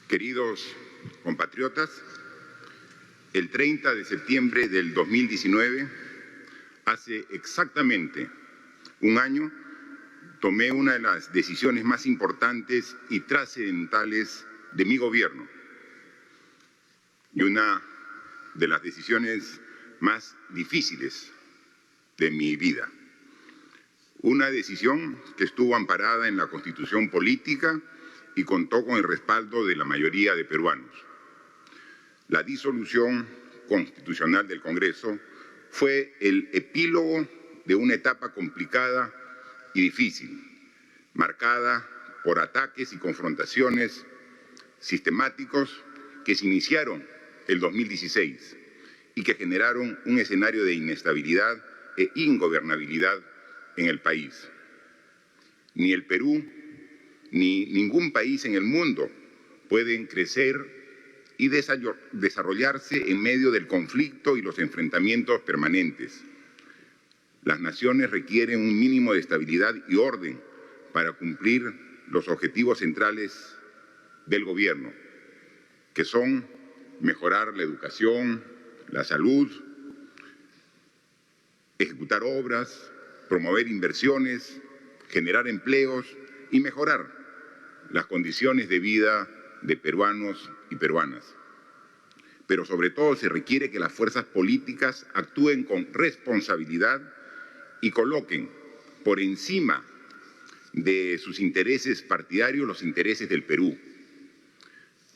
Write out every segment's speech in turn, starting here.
Queridos compatriotas, el 30 de septiembre del 2019, hace exactamente un año, tomé una de las decisiones más importantes y trascendentales de mi gobierno y una de las decisiones más difíciles de mi vida. Una decisión que estuvo amparada en la Constitución política y contó con el respaldo de la mayoría de peruanos. La disolución constitucional del Congreso fue el epílogo de una etapa complicada y difícil, marcada por ataques y confrontaciones sistemáticos que se iniciaron el 2016 y que generaron un escenario de inestabilidad e ingobernabilidad en el país. Ni el Perú ni ningún país en el mundo pueden crecer y desarrollarse en medio del conflicto y los enfrentamientos permanentes. Las naciones requieren un mínimo de estabilidad y orden para cumplir los objetivos centrales del gobierno, que son mejorar la educación, la salud, ejecutar obras, promover inversiones, generar empleos y mejorar las condiciones de vida de peruanos y peruanas. Pero sobre todo se requiere que las fuerzas políticas actúen con responsabilidad y coloquen por encima de sus intereses partidarios los intereses del Perú.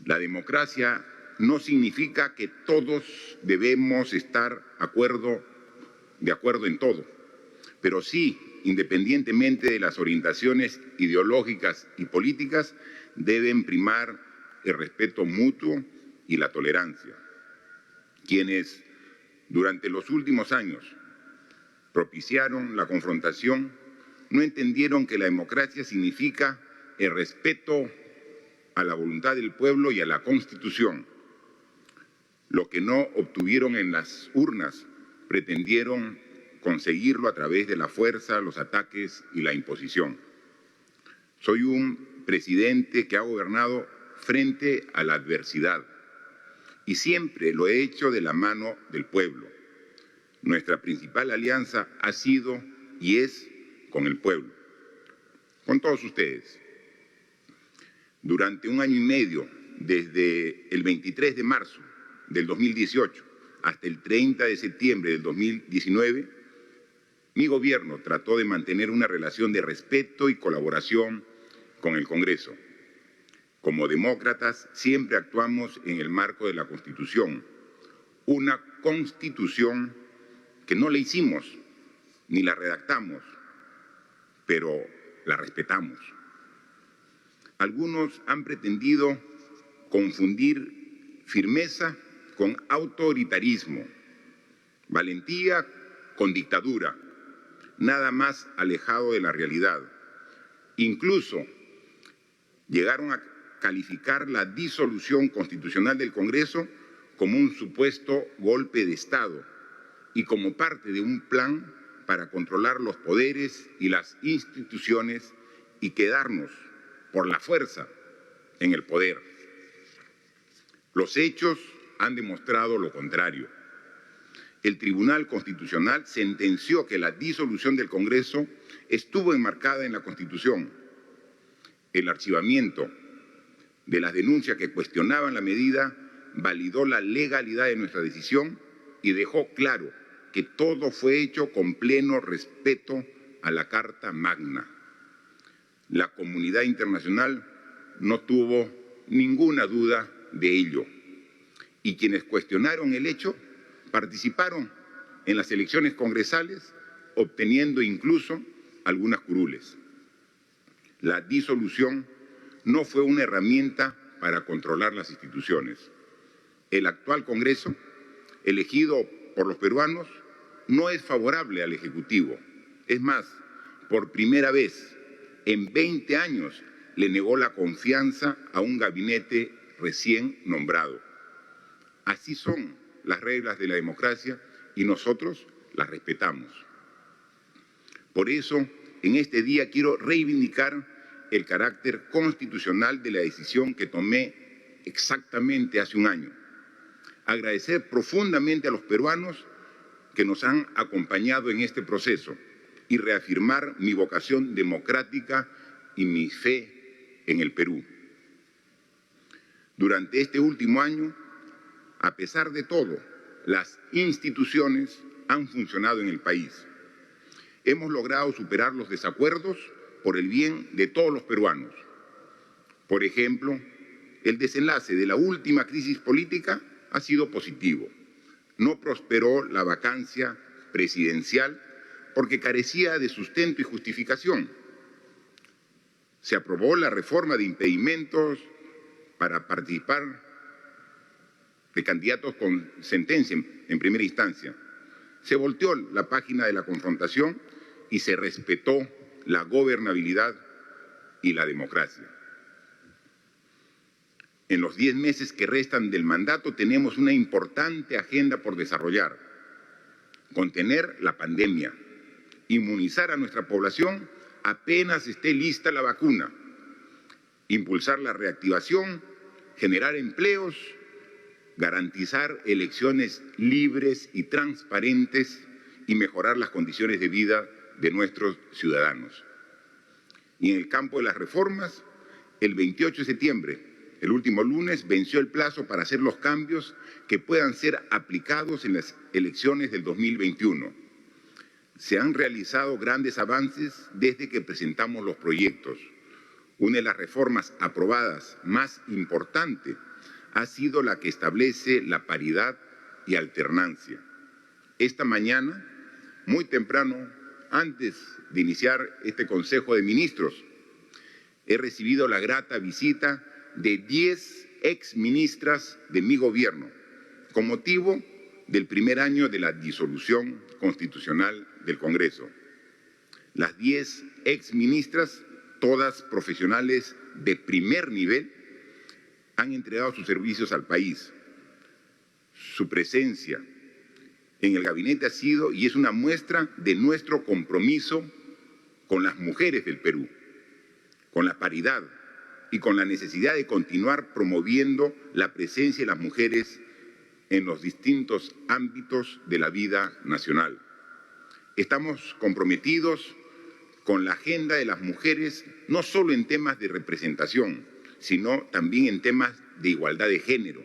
La democracia no significa que todos debemos estar de acuerdo en todo, pero sí, independientemente de las orientaciones ideológicas y políticas, deben primar el respeto mutuo y la tolerancia. Quienes durante los últimos años propiciaron la confrontación no entendieron que la democracia significa el respeto a la voluntad del pueblo y a la Constitución. Lo que no obtuvieron en las urnas pretendieron conseguirlo a través de la fuerza, los ataques y la imposición. Soy un presidente que ha gobernado frente a la adversidad y siempre lo he hecho de la mano del pueblo. Nuestra principal alianza ha sido y es con el pueblo, con todos ustedes. Durante un año y medio, desde el 23 de marzo del 2018 hasta el 30 de septiembre del 2019, mi gobierno trató de mantener una relación de respeto y colaboración con el Congreso. Como demócratas, siempre actuamos en el marco de la Constitución, una Constitución que no la hicimos ni la redactamos, pero la respetamos. Algunos han pretendido confundir firmeza con autoritarismo, valentía con dictadura, nada más alejado de la realidad. Incluso llegaron a calificar la disolución constitucional del Congreso como un supuesto golpe de Estado y como parte de un plan para controlar los poderes y las instituciones y quedarnos por la fuerza en el poder. Los hechos han demostrado lo contrario. El Tribunal Constitucional sentenció que la disolución del Congreso estuvo enmarcada en la Constitución. El archivamiento de las denuncias que cuestionaban la medida validó la legalidad de nuestra decisión y dejó claro que todo fue hecho con pleno respeto a la Carta Magna. La comunidad internacional no tuvo ninguna duda de ello y quienes cuestionaron el hecho participaron en las elecciones congresales, obteniendo incluso algunas curules. La disolución no fue una herramienta para controlar las instituciones. El actual Congreso, elegido por los peruanos, no es favorable al Ejecutivo. Es más, por primera vez en 20 años le negó la confianza a un gabinete recién nombrado. Así son las reglas de la democracia y nosotros las respetamos. Por eso, en este día quiero reivindicar el carácter constitucional de la decisión que tomé exactamente hace un año. Agradecer profundamente a los peruanos que nos han acompañado en este proceso y reafirmar mi vocación democrática y mi fe en el Perú. Durante este último año, a pesar de todo, las instituciones han funcionado en el país. Hemos logrado superar los desacuerdos por el bien de todos los peruanos. Por ejemplo, el desenlace de la última crisis política ha sido positivo. No prosperó la vacancia presidencial porque carecía de sustento y justificación. Se aprobó la reforma de impedimentos para participar de candidatos con sentencia en primera instancia. Se volteó la página de la confrontación y se respetó la gobernabilidad y la democracia. En los 10 meses que restan del mandato tenemos una importante agenda por desarrollar. Contener la pandemia, inmunizar a nuestra población apenas esté lista la vacuna, impulsar la reactivación, generar empleos, garantizar elecciones libres y transparentes y mejorar las condiciones de vida de nuestros ciudadanos. Y en el campo de las reformas, el 28 de septiembre, el último lunes, venció el plazo para hacer los cambios que puedan ser aplicados en las elecciones del 2021. Se han realizado grandes avances desde que presentamos los proyectos. Una de las reformas aprobadas más importante ha sido la que establece la paridad y alternancia. Esta mañana, muy temprano, antes de iniciar este Consejo de Ministros, he recibido la grata visita de 10 exministras de mi gobierno, con motivo del primer año de la disolución constitucional del Congreso. Las 10 exministras, todas profesionales de primer nivel, han entregado sus servicios al país. Su presencia en el gabinete ha sido y es una muestra de nuestro compromiso con las mujeres del Perú, con la paridad y con la necesidad de continuar promoviendo la presencia de las mujeres en los distintos ámbitos de la vida nacional. Estamos comprometidos con la agenda de las mujeres, no solo en temas de representación, sino también en temas de igualdad de género,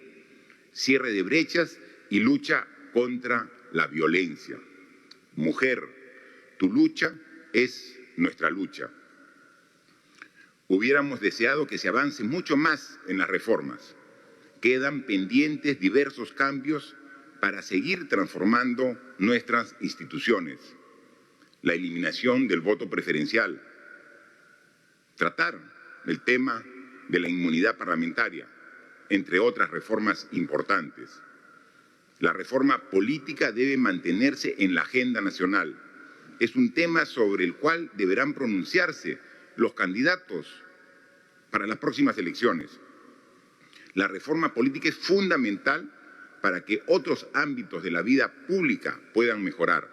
cierre de brechas y lucha contra la violencia. Mujer, tu lucha es nuestra lucha. Hubiéramos deseado que se avance mucho más en las reformas. Quedan pendientes diversos cambios para seguir transformando nuestras instituciones. La eliminación del voto preferencial, tratar el tema de la inmunidad parlamentaria, entre otras reformas importantes. La reforma política debe mantenerse en la agenda nacional. Es un tema sobre el cual deberán pronunciarse los candidatos para las próximas elecciones. La reforma política es fundamental para que otros ámbitos de la vida pública puedan mejorar.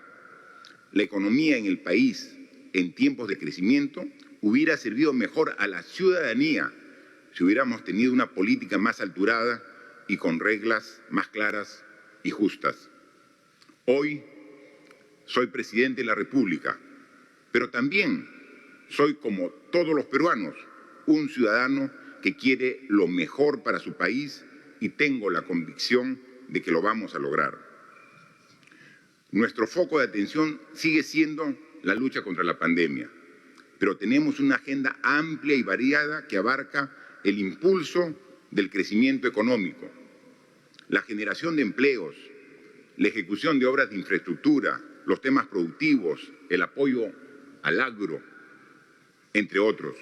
La economía en el país, en tiempos de crecimiento, hubiera servido mejor a la ciudadanía si hubiéramos tenido una política más alturada y con reglas más claras y justas. Hoy soy presidente de la República, pero también soy, como todos los peruanos, un ciudadano que quiere lo mejor para su país y tengo la convicción de que lo vamos a lograr. Nuestro foco de atención sigue siendo la lucha contra la pandemia, pero tenemos una agenda amplia y variada que abarca el impulso del crecimiento económico, la generación de empleos, la ejecución de obras de infraestructura, los temas productivos, el apoyo al agro, entre otros.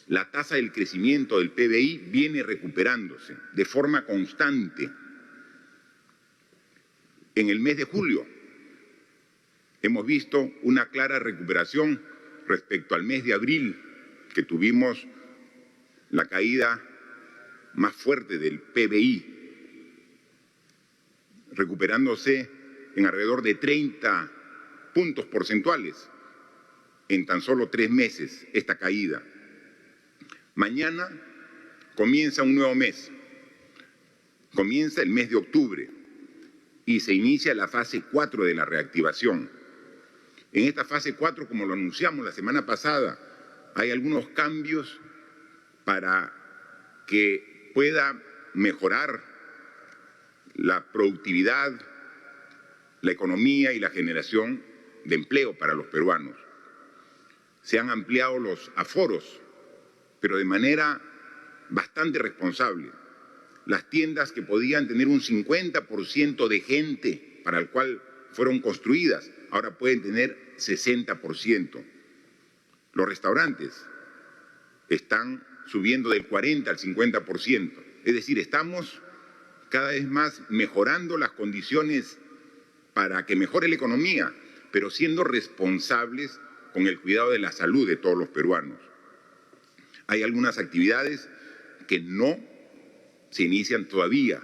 La tasa del crecimiento del PBI viene recuperándose de forma constante. En el mes de julio hemos visto una clara recuperación respecto al mes de abril, que tuvimos la caída más fuerte del PBI, recuperándose en alrededor de 30 puntos porcentuales en tan solo 3 meses esta caída. Mañana comienza un nuevo mes Comienza el mes de octubre y se inicia la fase 4 de la reactivación. En esta fase 4, como lo anunciamos la semana pasada, hay algunos cambios para que pueda mejorar la productividad, la economía y la generación de empleo para los peruanos. Se han ampliado los aforos, pero de manera bastante responsable. Las tiendas que podían tener un 50% de gente para el cual fueron construidas, ahora pueden tener 60%. Los restaurantes están subiendo del 40 al 50%. Es decir, estamos cada vez más mejorando las condiciones para que mejore la economía, pero siendo responsables con el cuidado de la salud de todos los peruanos. Hay algunas actividades que no se inician todavía.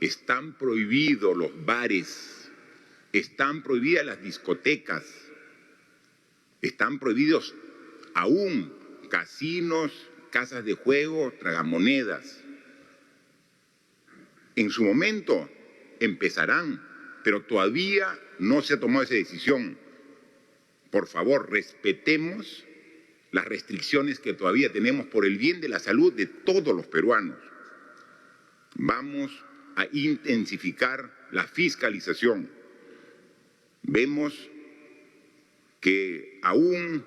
Están prohibidos los bares, están prohibidas las discotecas, están prohibidos aún casinos, casas de juego, tragamonedas. En su momento empezarán, pero todavía no se ha tomado esa decisión. Por favor, respetemos las restricciones que todavía tenemos por el bien de la salud de todos los peruanos. Vamos a intensificar la fiscalización. Vemos que aún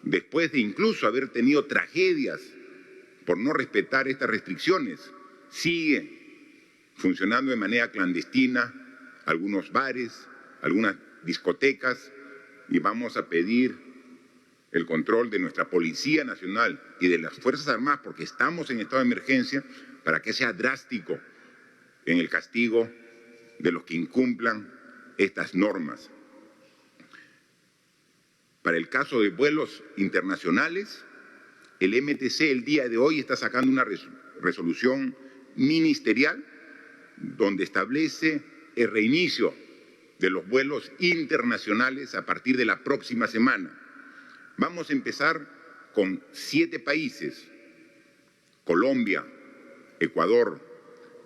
después de incluso haber tenido tragedias por no respetar estas restricciones, sigue funcionando de manera clandestina algunos bares, algunas discotecas, y vamos a pedir el control de nuestra Policía Nacional y de las Fuerzas Armadas, porque estamos en estado de emergencia, para que sea drástico en el castigo de los que incumplan estas normas. Para el caso de vuelos internacionales, el MTC el día de hoy está sacando una resolución ministerial donde establece el reinicio de los vuelos internacionales a partir de la próxima semana. Vamos a empezar con 7 países: Colombia, Ecuador,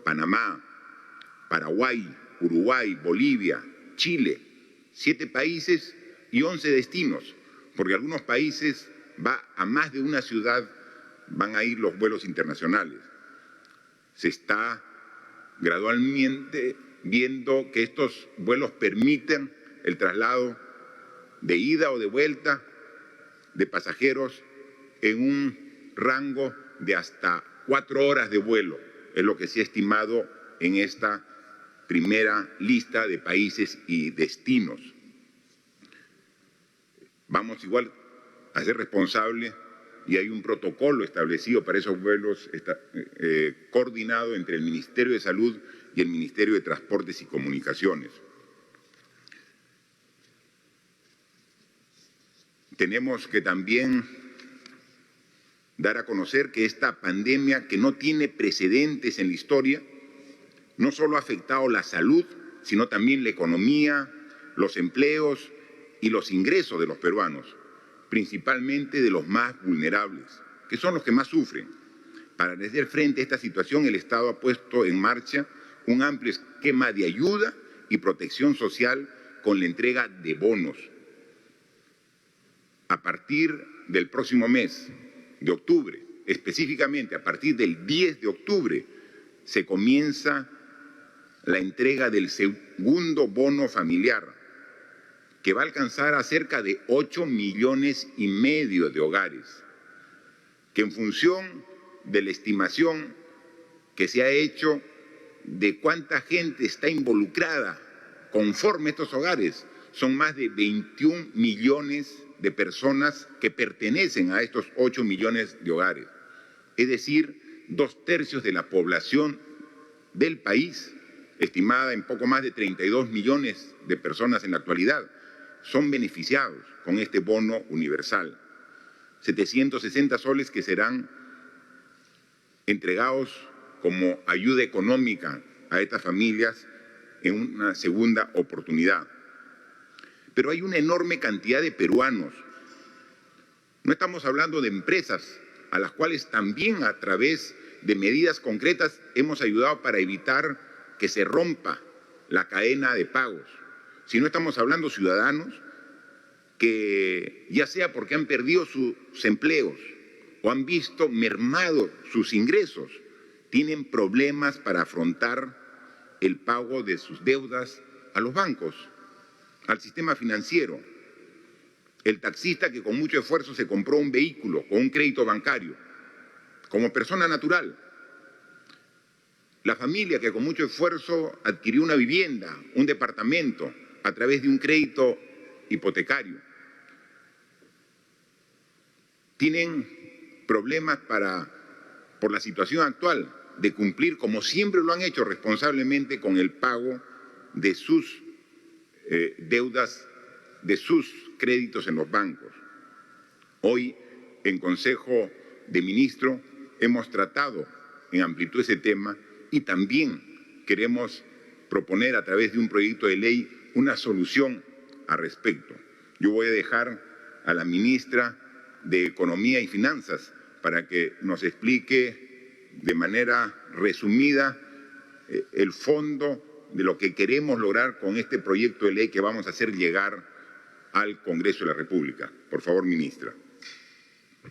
Panamá, Paraguay, Uruguay, Bolivia, Chile. 7 países y 11 destinos, porque algunos países va a más de una ciudad, van a ir los vuelos internacionales. Se está gradualmente viendo que estos vuelos permiten el traslado de ida o de vuelta de pasajeros en un rango de hasta 4 horas de vuelo, es lo que se ha estimado en esta primera lista de países y destinos. Vamos igual a ser responsables y hay un protocolo establecido para esos vuelos coordinado entre el Ministerio de Salud y el Ministerio de Transportes y Comunicaciones. Tenemos que también dar a conocer que esta pandemia, que no tiene precedentes en la historia, no solo ha afectado la salud, sino también la economía, los empleos y los ingresos de los peruanos, principalmente de los más vulnerables, que son los que más sufren. Para hacer frente a esta situación, el Estado ha puesto en marcha un amplio esquema de ayuda y protección social con la entrega de bonos. A partir del próximo mes de octubre, específicamente a partir del 10 de octubre, se comienza la entrega del segundo bono familiar, que va a alcanzar a cerca de 8,5 millones de hogares, que en función de la estimación que se ha hecho de cuánta gente está involucrada conforme a estos hogares, son más de 21 millones de personas que pertenecen a estos 8 millones de hogares. Es decir, 2/3 de la población del país, estimada en poco más de 32 millones de personas en la actualidad, son beneficiados con este bono universal. 760 soles que serán entregados como ayuda económica a estas familias en una segunda oportunidad. Pero hay una enorme cantidad de peruanos. No estamos hablando de empresas a las cuales también a través de medidas concretas hemos ayudado para evitar que se rompa la cadena de pagos. Si no estamos hablando de ciudadanos que, ya sea porque han perdido sus empleos o han visto mermados sus ingresos, tienen problemas para afrontar el pago de sus deudas a los bancos, al sistema financiero. El taxista que con mucho esfuerzo se compró un vehículo con un crédito bancario, como persona natural. La familia que con mucho esfuerzo adquirió una vivienda, un departamento, a través de un crédito hipotecario. Tienen problemas por la situación actual de cumplir, como siempre lo han hecho responsablemente, con el pago de sus deudas, de sus créditos en los bancos. Hoy, en Consejo de Ministros, hemos tratado en amplitud ese tema y también queremos proponer a través de un proyecto de ley una solución al respecto. Yo voy a dejar a la ministra de Economía y Finanzas para que nos explique de manera resumida el fondo de lo que queremos lograr con este proyecto de ley que vamos a hacer llegar al Congreso de la República. Por favor, ministra.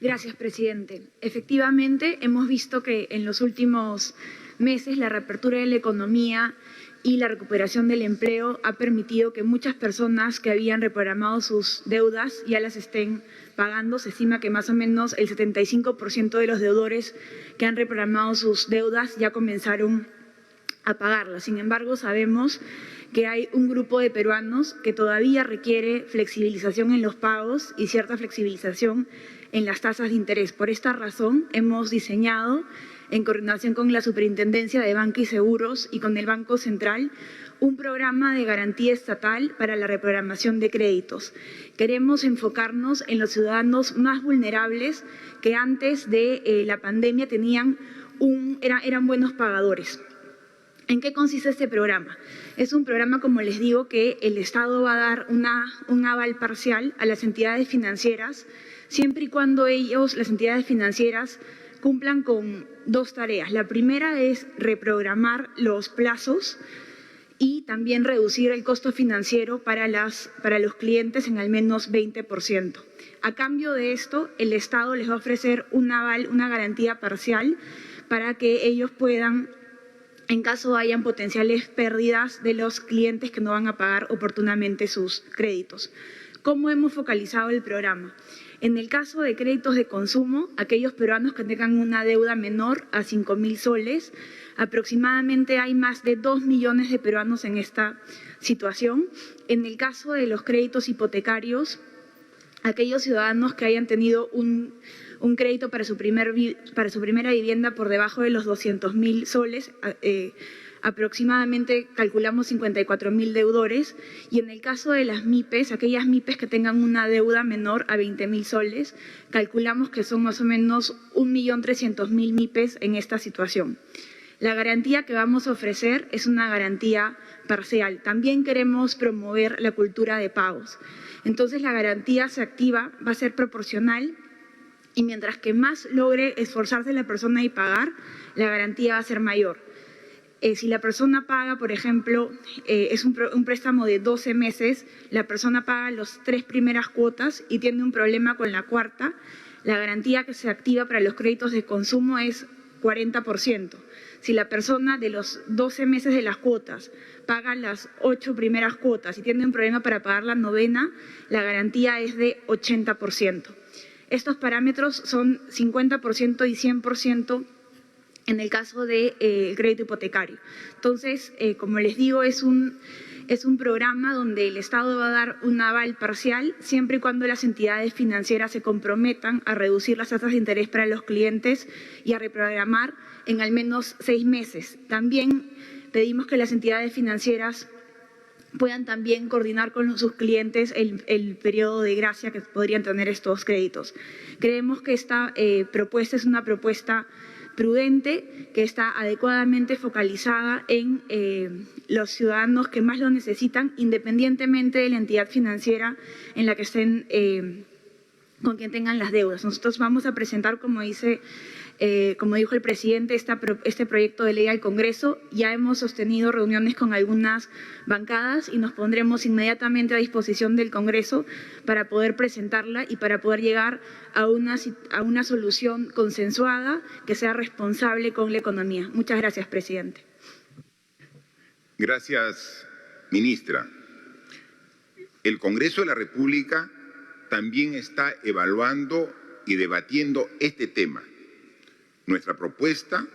Gracias, presidente. Efectivamente, hemos visto que en los últimos meses la reapertura de la economía y la recuperación del empleo ha permitido que muchas personas que habían reprogramado sus deudas ya las estén pagando. Se estima que más o menos el 75% de los deudores que han reprogramado sus deudas ya comenzaron a pagarlas. Sin embargo, sabemos que hay un grupo de peruanos que todavía requiere flexibilización en los pagos y cierta flexibilización en las tasas de interés. Por esta razón, hemos diseñado, en coordinación con la Superintendencia de Banca y Seguros y con el Banco Central, un programa de garantía estatal para la reprogramación de créditos. Queremos enfocarnos en los ciudadanos más vulnerables que antes de la pandemia eran buenos pagadores. ¿En qué consiste este programa? Es un programa, como les digo, que el Estado va a dar un aval parcial a las entidades financieras, siempre y cuando las entidades financieras, cumplan con dos tareas. La primera es reprogramar los plazos y también reducir el costo financiero para los clientes en al menos 20%. A cambio de esto, el Estado les va a ofrecer un aval, una garantía parcial, para que ellos puedan, en caso hayan potenciales pérdidas de los clientes que no van a pagar oportunamente sus créditos. ¿Cómo hemos focalizado el programa? En el caso de créditos de consumo, aquellos peruanos que tengan una deuda menor a 5.000 soles, aproximadamente hay más de 2 millones de peruanos en esta situación. En el caso de los créditos hipotecarios, aquellos ciudadanos que hayan tenido un crédito para su primera vivienda por debajo de los 200.000 soles, aproximadamente calculamos 54.000 deudores, y en el caso de las MIPES, aquellas MIPES que tengan una deuda menor a 20.000 soles, calculamos que son más o menos 1.300.000 MIPES en esta situación. La garantía que vamos a ofrecer es una garantía parcial. También queremos promover la cultura de pagos. Entonces, la garantía se activa, va a ser proporcional, y mientras que más logre esforzarse la persona y pagar, la garantía va a ser mayor. Si la persona paga, por ejemplo, es un préstamo de 12 meses, la persona paga las 3 primeras cuotas y tiene un problema con la cuarta, la garantía que se activa para los créditos de consumo es 40%. Si la persona de los 12 meses de las cuotas paga las 8 primeras cuotas y tiene un problema para pagar la novena, la garantía es de 80%. Estos parámetros son 50% y 100% en el caso del crédito hipotecario. Entonces, como les digo, es un programa donde el Estado va a dar un aval parcial siempre y cuando las entidades financieras se comprometan a reducir las tasas de interés para los clientes y a reprogramar en al menos 6 meses. También pedimos que las entidades financieras puedan también coordinar con sus clientes el periodo de gracia que podrían tener estos créditos. Creemos que esta propuesta es una propuesta prudente, que está adecuadamente focalizada en los ciudadanos que más lo necesitan, independientemente de la entidad financiera en la que estén, con quien tengan las deudas. Nosotros vamos a presentar, como dice como dijo el presidente, este proyecto de ley al Congreso. Ya hemos sostenido reuniones con algunas bancadas y nos pondremos inmediatamente a disposición del Congreso para poder presentarla y para poder llegar a una solución consensuada que sea responsable con la economía. Muchas gracias, presidente. Gracias, ministra. El Congreso de la República también está evaluando y debatiendo este tema. Nuestra propuesta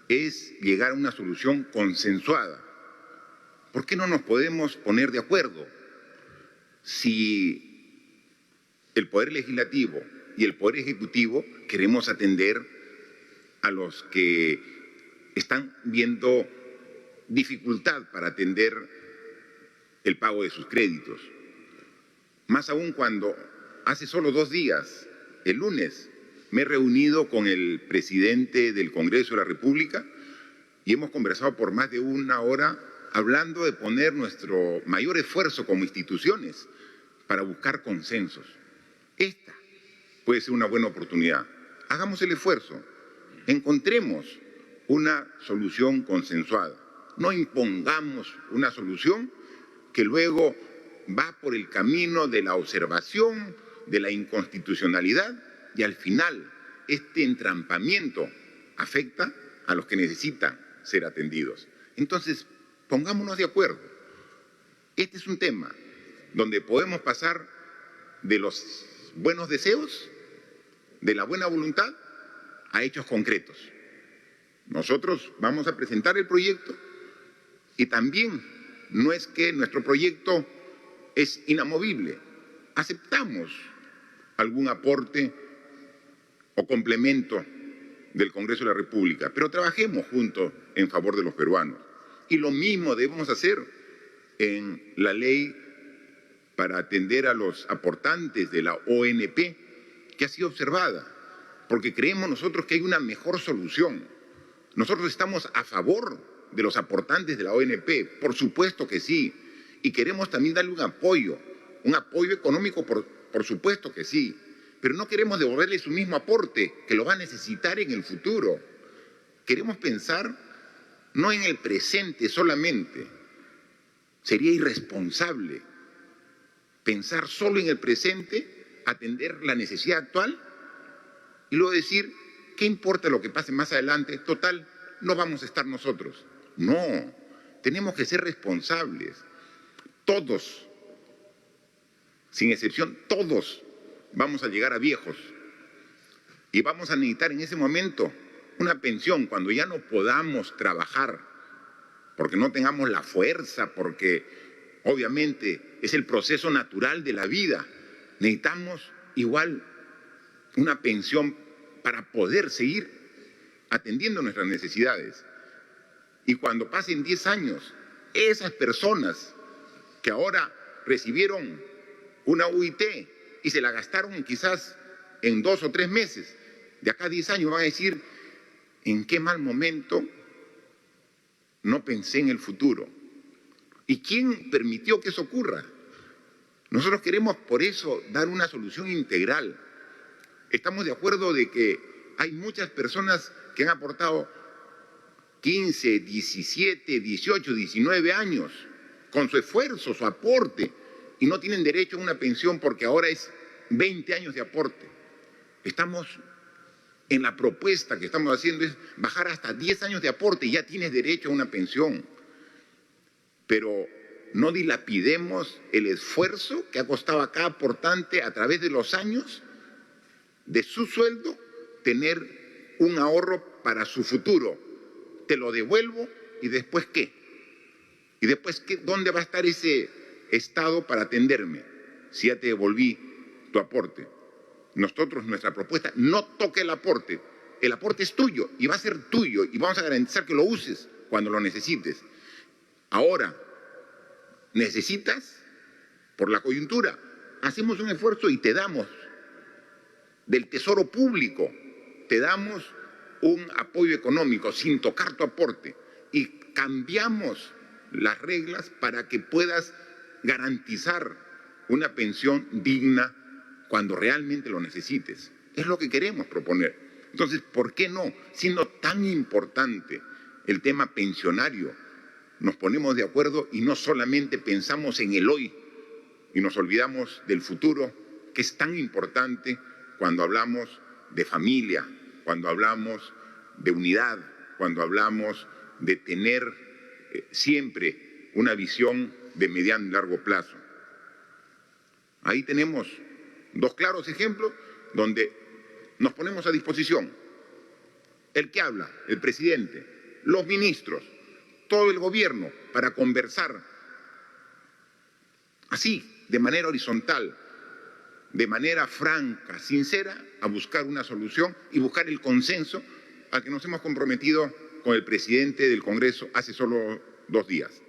es llegar a una solución consensuada. ¿Por qué no nos podemos poner de acuerdo? Si el Poder Legislativo y el Poder Ejecutivo queremos atender a los que están viendo dificultad para atender el pago de sus créditos. Más aún cuando hace solo 2 días, el lunes, me he reunido con el presidente del Congreso de la República y hemos conversado por más de 1 hora hablando de poner nuestro mayor esfuerzo como instituciones para buscar consensos. Esta puede ser una buena oportunidad. Hagamos el esfuerzo, encontremos una solución consensuada. No impongamos una solución que luego va por el camino de la observación, de la inconstitucionalidad, y al final este entrampamiento afecta a los que necesitan ser atendidos. Entonces, pongámonos de acuerdo. Este es un tema donde podemos pasar de los buenos deseos, de la buena voluntad, a hechos concretos. Nosotros vamos a presentar el proyecto y también no es que nuestro proyecto es inamovible. Aceptamos algún aporte o complemento del Congreso de la República, pero trabajemos juntos en favor de los peruanos. Y lo mismo debemos hacer en la ley para atender a los aportantes de la ONP, que ha sido observada, porque creemos nosotros que hay una mejor solución. Nosotros estamos a favor de los aportantes de la ONP, por supuesto que sí, y queremos también darle un apoyo económico, por supuesto que sí, pero no queremos devolverle su mismo aporte, que lo va a necesitar en el futuro. Queremos pensar no en el presente solamente. Sería irresponsable pensar solo en el presente, atender la necesidad actual y luego decir, ¿qué importa lo que pase más adelante? Total, no vamos a estar nosotros. No, tenemos que ser responsables. Todos, sin excepción, todos vamos a llegar a viejos y vamos a necesitar en ese momento una pensión cuando ya no podamos trabajar, porque no tengamos la fuerza, porque obviamente es el proceso natural de la vida. Necesitamos igual una pensión para poder seguir atendiendo nuestras necesidades. Y cuando pasen 10 años, esas personas que ahora recibieron una UIT y se la gastaron quizás en 2 o 3 meses, de acá a 10 años van a decir, ¿en qué mal momento no pensé en el futuro? ¿Y quién permitió que eso ocurra? Nosotros queremos por eso dar una solución integral. Estamos de acuerdo de que hay muchas personas que han aportado 15, 17, 18, 19 años con su esfuerzo, su aporte, y no tienen derecho a una pensión porque ahora es 20 años de aporte. Estamos en la propuesta que estamos haciendo es bajar hasta 10 años de aporte y ya tienes derecho a una pensión. Pero no dilapidemos el esfuerzo que ha costado a cada aportante a través de los años de su sueldo tener un ahorro para su futuro. Te lo devuelvo y después ¿qué? ¿Y después qué? ¿Dónde va a estar ese Estado para atenderme si ya te devolví tu aporte? Nosotros, nuestra propuesta, no toque el aporte es tuyo y va a ser tuyo y vamos a garantizar que lo uses cuando lo necesites. Ahora, necesitas, por la coyuntura, hacemos un esfuerzo y te damos del tesoro público, te damos un apoyo económico sin tocar tu aporte y cambiamos las reglas para que puedas garantizar una pensión digna cuando realmente lo necesites. Es lo que queremos proponer. Entonces, ¿por qué no? Siendo tan importante el tema pensionario, nos ponemos de acuerdo y no solamente pensamos en el hoy y nos olvidamos del futuro, que es tan importante cuando hablamos de familia, cuando hablamos de unidad, cuando hablamos de tener siempre una visión de mediano y largo plazo. Ahí tenemos dos claros ejemplos donde nos ponemos a disposición. El que habla, el presidente, los ministros, todo el gobierno, para conversar así, de manera horizontal, de manera franca, sincera, a buscar una solución y buscar el consenso al que nos hemos comprometido con el presidente del Congreso hace solo 2 días.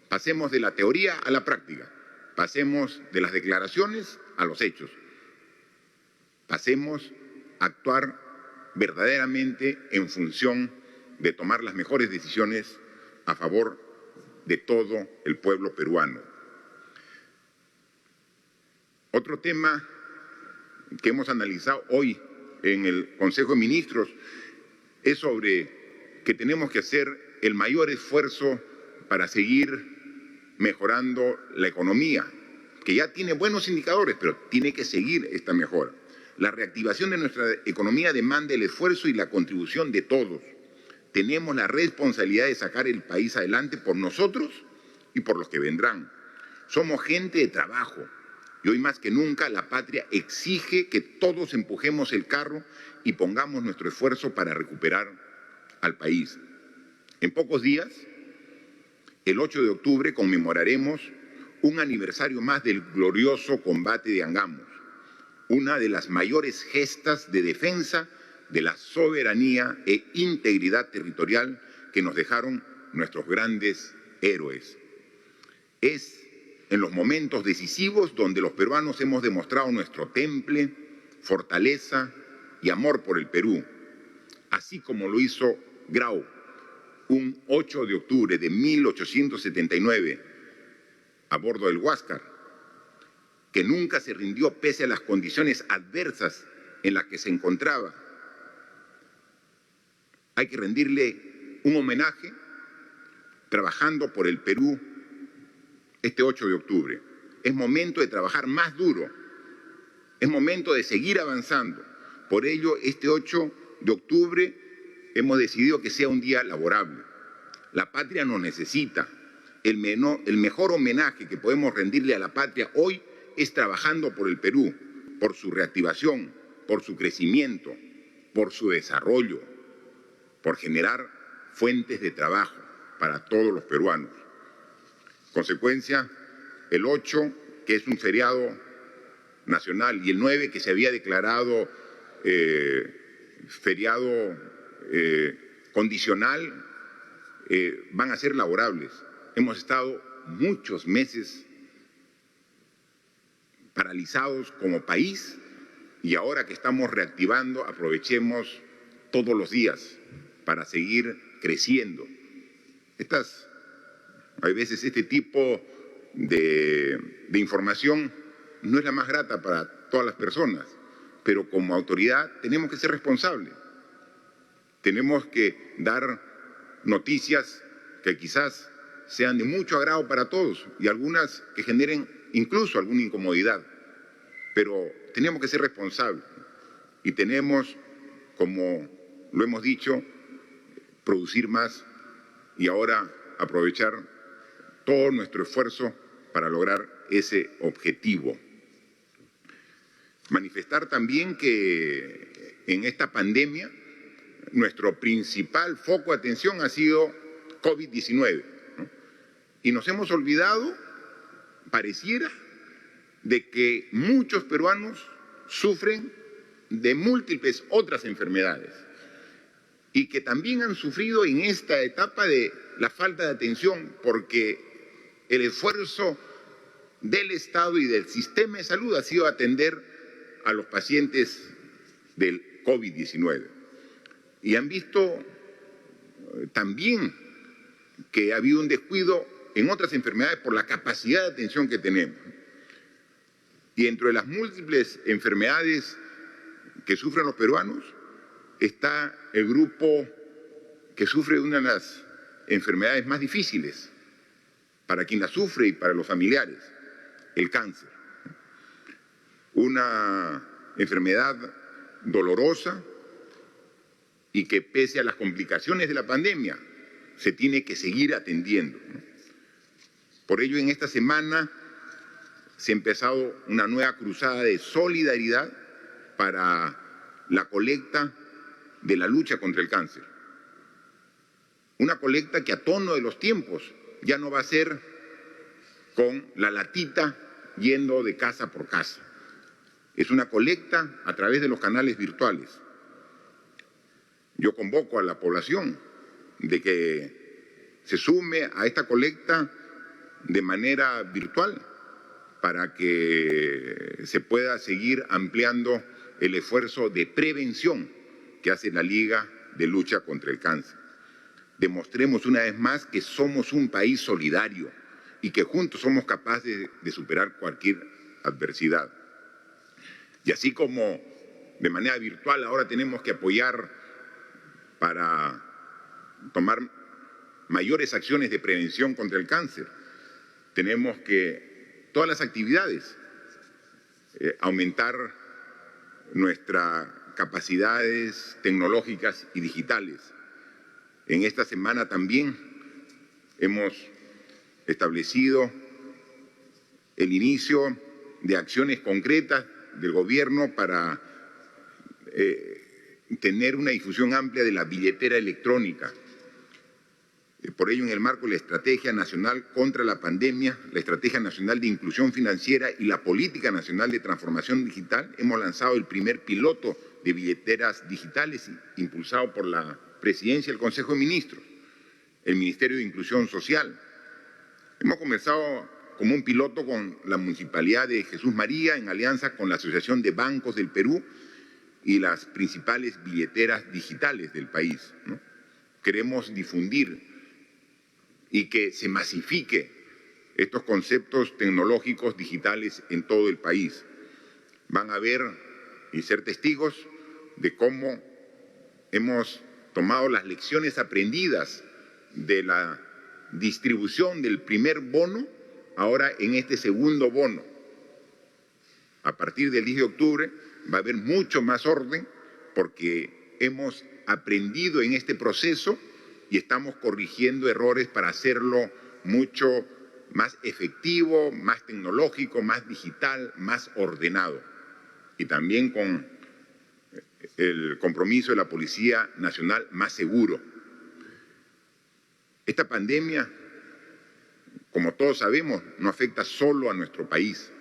Pasemos de la teoría a la práctica, pasemos de las declaraciones a los hechos, pasemos a actuar verdaderamente en función de tomar las mejores decisiones a favor de todo el pueblo peruano. Otro tema que hemos analizado hoy en el Consejo de Ministros es sobre que tenemos que hacer el mayor esfuerzo para seguir mejorando la economía, que ya tiene buenos indicadores, pero tiene que seguir esta mejora. La reactivación de nuestra economía demanda el esfuerzo y la contribución de todos. Tenemos la responsabilidad de sacar el país adelante por nosotros y por los que vendrán. Somos gente de trabajo y hoy más que nunca la patria exige que todos empujemos el carro y pongamos nuestro esfuerzo para recuperar al país. En pocos días, el 8 de octubre, conmemoraremos un aniversario más del glorioso combate de Angamos, una de las mayores gestas de defensa de la soberanía e integridad territorial que nos dejaron nuestros grandes héroes. Es en los momentos decisivos donde los peruanos hemos demostrado nuestro temple, fortaleza y amor por el Perú, así como lo hizo Grau un 8 de octubre de 1879 a bordo del Huáscar, que nunca se rindió pese a las condiciones adversas en las que se encontraba. Hay que rendirle un homenaje trabajando por el Perú este 8 de octubre. Es momento de trabajar más duro, es momento de seguir avanzando. Por ello, este 8 de octubre hemos decidido que sea un día laborable. La patria nos necesita. El mejor homenaje que podemos rendirle a la patria hoy es trabajando por el Perú, por su reactivación, por su crecimiento, por su desarrollo, por generar fuentes de trabajo para todos los peruanos. Consecuencia, el 8, que es un feriado nacional, y el 9, que se había declarado feriado condicional, van a ser laborables. Hemos estado muchos meses paralizados como país y ahora que estamos reactivando, aprovechemos todos los días para seguir creciendo. Hay veces este tipo de información no es la más grata para todas las personas, pero como autoridad tenemos que ser responsables. Tenemos que dar noticias que quizás sean de mucho agrado para todos y algunas que generen incluso alguna incomodidad. Pero tenemos que ser responsables y tenemos, como lo hemos dicho, producir más y ahora aprovechar todo nuestro esfuerzo para lograr ese objetivo. Manifestar también que en esta pandemia nuestro principal foco de atención ha sido COVID-19, ¿no? Y nos hemos olvidado, pareciera, de que muchos peruanos sufren de múltiples otras enfermedades y que también han sufrido en esta etapa de la falta de atención porque el esfuerzo del Estado y del sistema de salud ha sido atender a los pacientes del COVID-19. Y han visto también que ha habido un descuido en otras enfermedades por la capacidad de atención que tenemos. Y entre las múltiples enfermedades que sufren los peruanos, está el grupo que sufre una de las enfermedades más difíciles para quien la sufre y para los familiares, el cáncer. Una enfermedad dolorosa y que pese a las complicaciones de la pandemia se tiene que seguir atendiendo. Por ello, en esta semana se ha empezado una nueva cruzada de solidaridad para la colecta de la lucha contra el cáncer. Una colecta que a tono de los tiempos ya no va a ser con la latita yendo de casa por casa. Es una colecta a través de los canales virtuales. Yo convoco a la población de que se sume a esta colecta de manera virtual para que se pueda seguir ampliando el esfuerzo de prevención que hace la Liga de Lucha contra el Cáncer. Demostremos una vez más que somos un país solidario y que juntos somos capaces de superar cualquier adversidad. Y así como de manera virtual ahora tenemos que apoyar para tomar mayores acciones de prevención contra el cáncer, tenemos que todas las actividades aumentar nuestras capacidades tecnológicas y digitales. En esta semana también hemos establecido el inicio de acciones concretas del gobierno para tener una difusión amplia de la billetera electrónica. Por ello, en el marco de la Estrategia Nacional contra la Pandemia, la Estrategia Nacional de Inclusión Financiera y la Política Nacional de Transformación Digital, hemos lanzado el primer piloto de billeteras digitales impulsado por la Presidencia del Consejo de Ministros, el Ministerio de Inclusión Social. Hemos comenzado como un piloto con la Municipalidad de Jesús María en alianza con la Asociación de Bancos del Perú y las principales billeteras digitales del país, ¿no? Queremos difundir y que se masifique estos conceptos tecnológicos digitales en todo el país. Van a ver y ser testigos de cómo hemos tomado las lecciones aprendidas de la distribución del primer bono, ahora en este segundo bono. A partir del 10 de octubre va a haber mucho más orden porque hemos aprendido en este proceso y estamos corrigiendo errores para hacerlo mucho más efectivo, más tecnológico, más digital, más ordenado. Y también con el compromiso de la Policía Nacional más seguro. Esta pandemia, como todos sabemos, no afecta solo a nuestro país.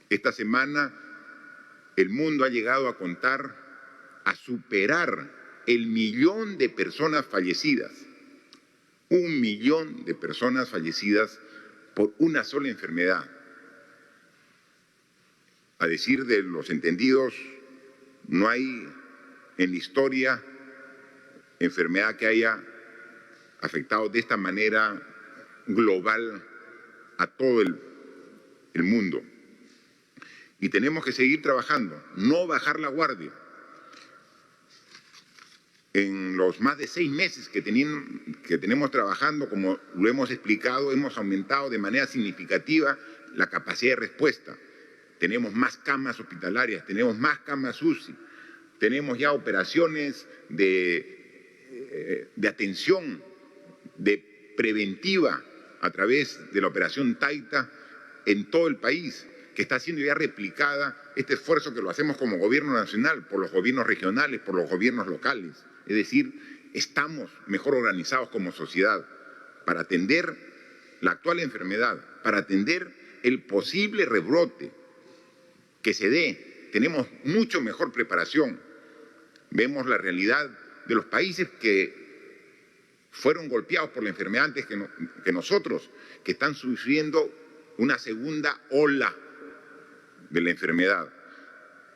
Esta semana el mundo ha llegado a contar, a superar el 1.000.000 de personas fallecidas. 1.000.000 de personas fallecidas por una sola enfermedad. A decir de los entendidos, no hay en la historia enfermedad que haya afectado de esta manera global a todo el mundo. Y tenemos que seguir trabajando, no bajar la guardia. En los más de 6 meses que tenemos trabajando, como lo hemos explicado, hemos aumentado de manera significativa la capacidad de respuesta. Tenemos más camas hospitalarias, tenemos más camas UCI, tenemos ya operaciones de atención, de preventiva a través de la operación Taita en todo el país, que está siendo ya replicada este esfuerzo que lo hacemos como gobierno nacional, por los gobiernos regionales, por los gobiernos locales. Es decir, estamos mejor organizados como sociedad para atender la actual enfermedad, para atender el posible rebrote que se dé. Tenemos mucho mejor preparación. Vemos la realidad de los países que fueron golpeados por la enfermedad antes que nosotros, que están sufriendo una segunda ola de la enfermedad.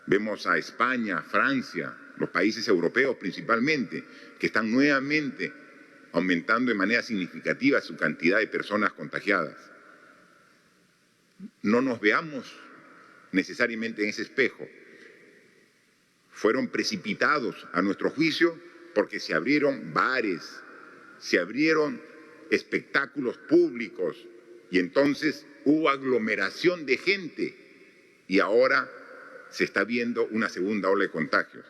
Vemos a España, Francia, los países europeos principalmente, que están nuevamente aumentando de manera significativa su cantidad de personas contagiadas. No nos veamos necesariamente en ese espejo. fueron precipitados a nuestro juicio porque se abrieron bares, se abrieron espectáculos públicos y entonces hubo aglomeración de gente y ahora se está viendo una segunda ola de contagios.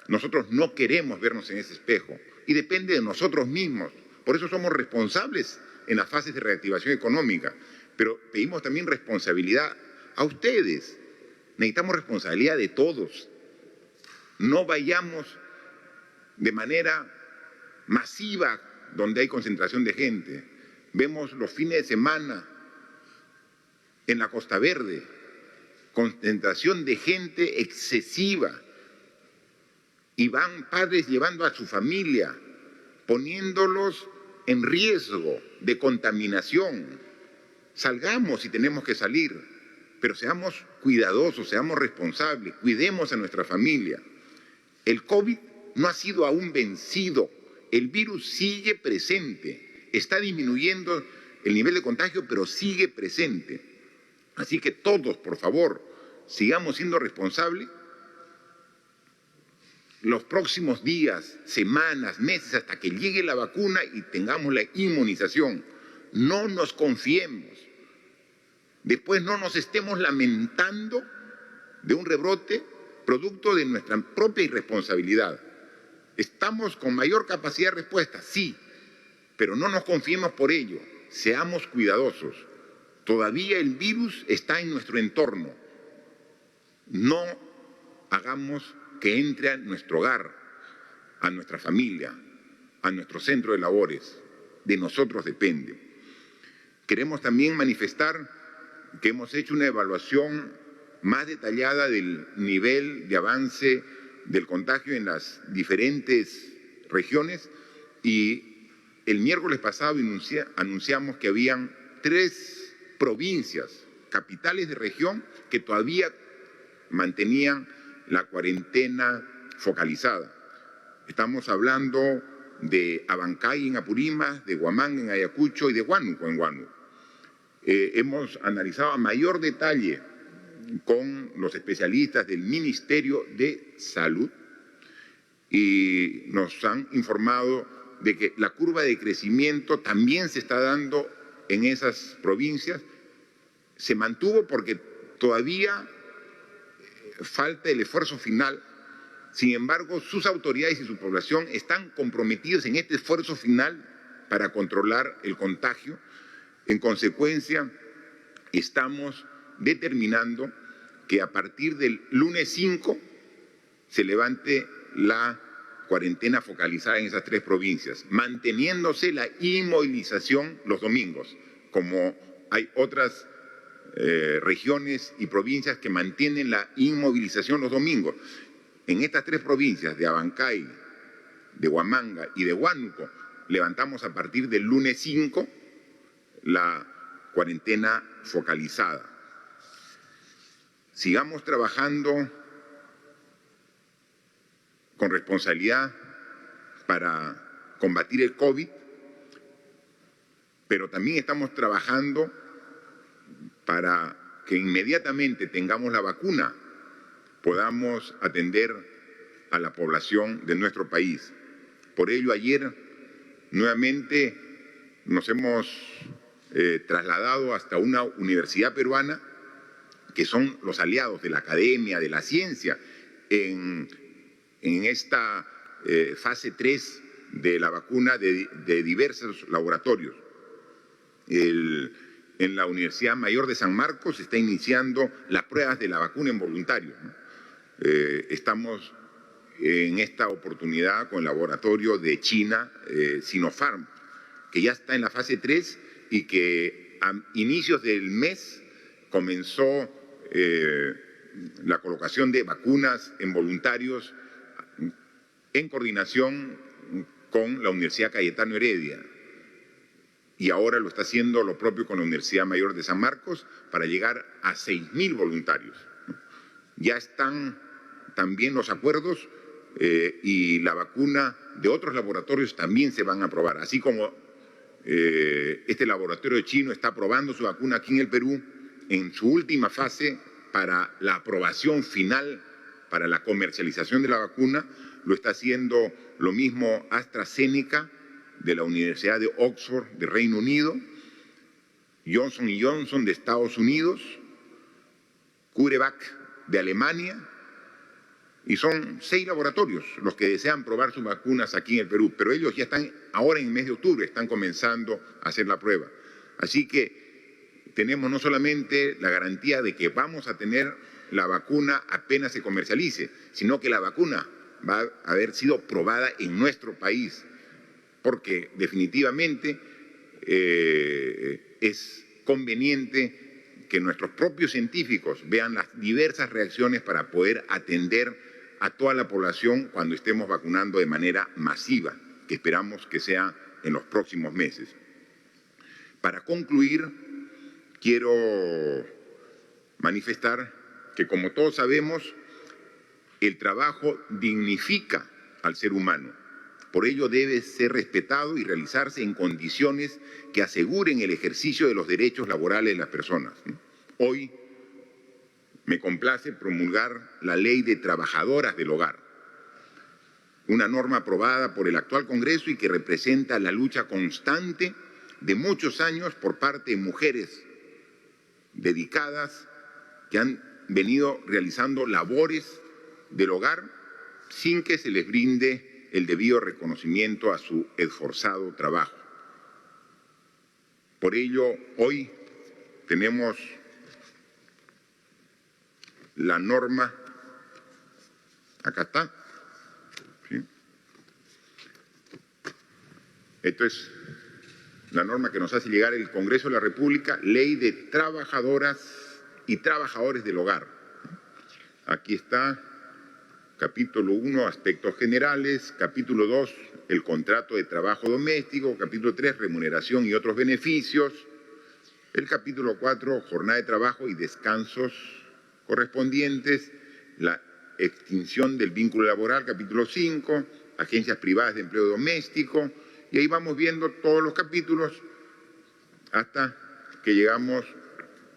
Nosotros no queremos vernos en ese espejo y depende de nosotros mismos. Por eso somos responsables en las fases de reactivación económica, pero pedimos también responsabilidad a ustedes. Necesitamos responsabilidad de todos. No vayamos de manera masiva donde hay concentración de gente. Vemos los fines de semana en la Costa Verde, concentración de gente excesiva. Y van padres llevando a su familia, poniéndolos en riesgo de contaminación. Salgamos si tenemos que salir, pero seamos cuidadosos, seamos responsables, cuidemos a nuestra familia. El COVID no ha sido aún vencido, el virus sigue presente, está disminuyendo el nivel de contagio, pero sigue presente. Así que todos, por favor, sigamos siendo responsables. Los próximos días, semanas, meses, hasta que llegue la vacuna y tengamos la inmunización, no nos confiemos. Después no nos estemos lamentando de un rebrote producto de nuestra propia irresponsabilidad. ¿Estamos con mayor capacidad de respuesta? Sí, pero no nos confiemos por ello. Seamos cuidadosos. Todavía el virus está en nuestro entorno. No hagamos que entre a nuestro hogar, a nuestra familia, a nuestro centro de labores. De nosotros depende. Queremos también manifestar que hemos hecho una evaluación más detallada del nivel de avance del contagio en las diferentes regiones y el miércoles pasado anunciamos que habían 3 provincias, capitales de región, que todavía mantenían la cuarentena focalizada. Estamos hablando de Abancay en Apurímac, de Huamanga en Ayacucho y de Huánuco en Huánuco. Hemos analizado a mayor detalle con los especialistas del Ministerio de Salud y nos han informado de que la curva de crecimiento también se está dando en esas provincias. Se mantuvo porque todavía falta el esfuerzo final. Sin embargo, sus autoridades y su población están comprometidos en este esfuerzo final para controlar el contagio. En consecuencia, estamos determinando que a partir del lunes 5 se levante la cuarentena focalizada en esas 3 provincias, manteniéndose la inmovilización los domingos, como hay otras regiones y provincias que mantienen la inmovilización los domingos. En estas 3 provincias de Abancay, de Huamanga y de Huánuco, levantamos a partir del lunes 5 la cuarentena focalizada. Sigamos trabajando con responsabilidad para combatir el COVID, pero también estamos trabajando para que inmediatamente tengamos la vacuna, podamos atender a la población de nuestro país. Por ello, ayer nuevamente nos hemos trasladado hasta una universidad peruana, que son los aliados de la academia, de la ciencia, en esta fase 3 de la vacuna de diversos laboratorios. En la Universidad Mayor de San Marcos se está iniciando las pruebas de la vacuna en voluntarios, ¿no? Estamos en esta oportunidad con el laboratorio de China, Sinopharm, que ya está en la fase 3 y que a inicios del mes comenzó la colocación de vacunas en voluntarios en coordinación con la Universidad Cayetano Heredia. Y ahora lo está haciendo lo propio con la Universidad Mayor de San Marcos para llegar a 6.000 voluntarios. Ya están también los acuerdos y la vacuna de otros laboratorios también se van a aprobar, así como este laboratorio chino está aprobando su vacuna aquí en el Perú en su última fase para la aprobación final para la comercialización de la vacuna. Lo está haciendo lo mismo AstraZeneca de la Universidad de Oxford de Reino Unido, Johnson & Johnson de Estados Unidos, CureVac de Alemania, y son 6 laboratorios los que desean probar sus vacunas aquí en el Perú, pero ellos ya están, ahora en el mes de octubre, están comenzando a hacer la prueba. Así que tenemos no solamente la garantía de que vamos a tener la vacuna apenas se comercialice, sino que la vacuna va a haber sido probada en nuestro país, porque definitivamente es conveniente que nuestros propios científicos vean las diversas reacciones para poder atender a toda la población cuando estemos vacunando de manera masiva, que esperamos que sea en los próximos meses. Para concluir, quiero manifestar que, como todos sabemos, el trabajo dignifica al ser humano. Por ello debe ser respetado y realizarse en condiciones que aseguren el ejercicio de los derechos laborales de las personas. Hoy me complace promulgar la Ley de Trabajadoras del Hogar, una norma aprobada por el actual Congreso y que representa la lucha constante de muchos años por parte de mujeres dedicadas que han venido realizando labores del hogar sin que se les brinde el debido reconocimiento a su esforzado trabajo. Por ello, hoy tenemos la norma, acá está, ¿sí? Esto es la norma que nos hace llegar el Congreso de la República, Ley de Trabajadoras y Trabajadores del Hogar. Aquí está, capítulo 1, aspectos generales, capítulo 2, el contrato de trabajo doméstico, capítulo 3, remuneración y otros beneficios, el capítulo 4, jornada de trabajo y descansos correspondientes, la extinción del vínculo laboral, capítulo 5, agencias privadas de empleo doméstico, y ahí vamos viendo todos los capítulos hasta que llegamos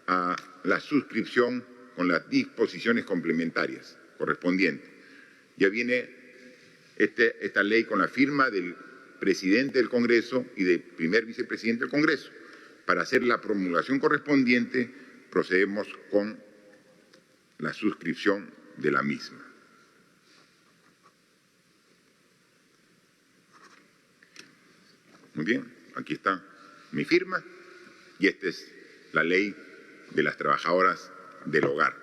a la suscripción con las disposiciones complementarias correspondientes. Ya viene esta ley con la firma del presidente del Congreso y del primer vicepresidente del Congreso. Para hacer la promulgación correspondiente, procedemos con la suscripción de la misma. Muy bien, aquí está mi firma y esta es la ley de las trabajadoras del hogar.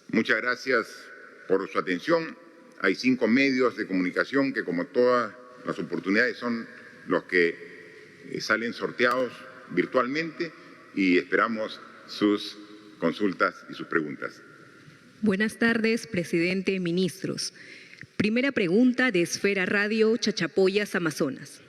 Muchas gracias por su atención. Hay 5 medios de comunicación que, como todas las oportunidades, son los que salen sorteados virtualmente y esperamos sus consultas y sus preguntas. Buenas tardes, presidente, ministros. Primera pregunta de Esfera Radio, Chachapoyas, Amazonas.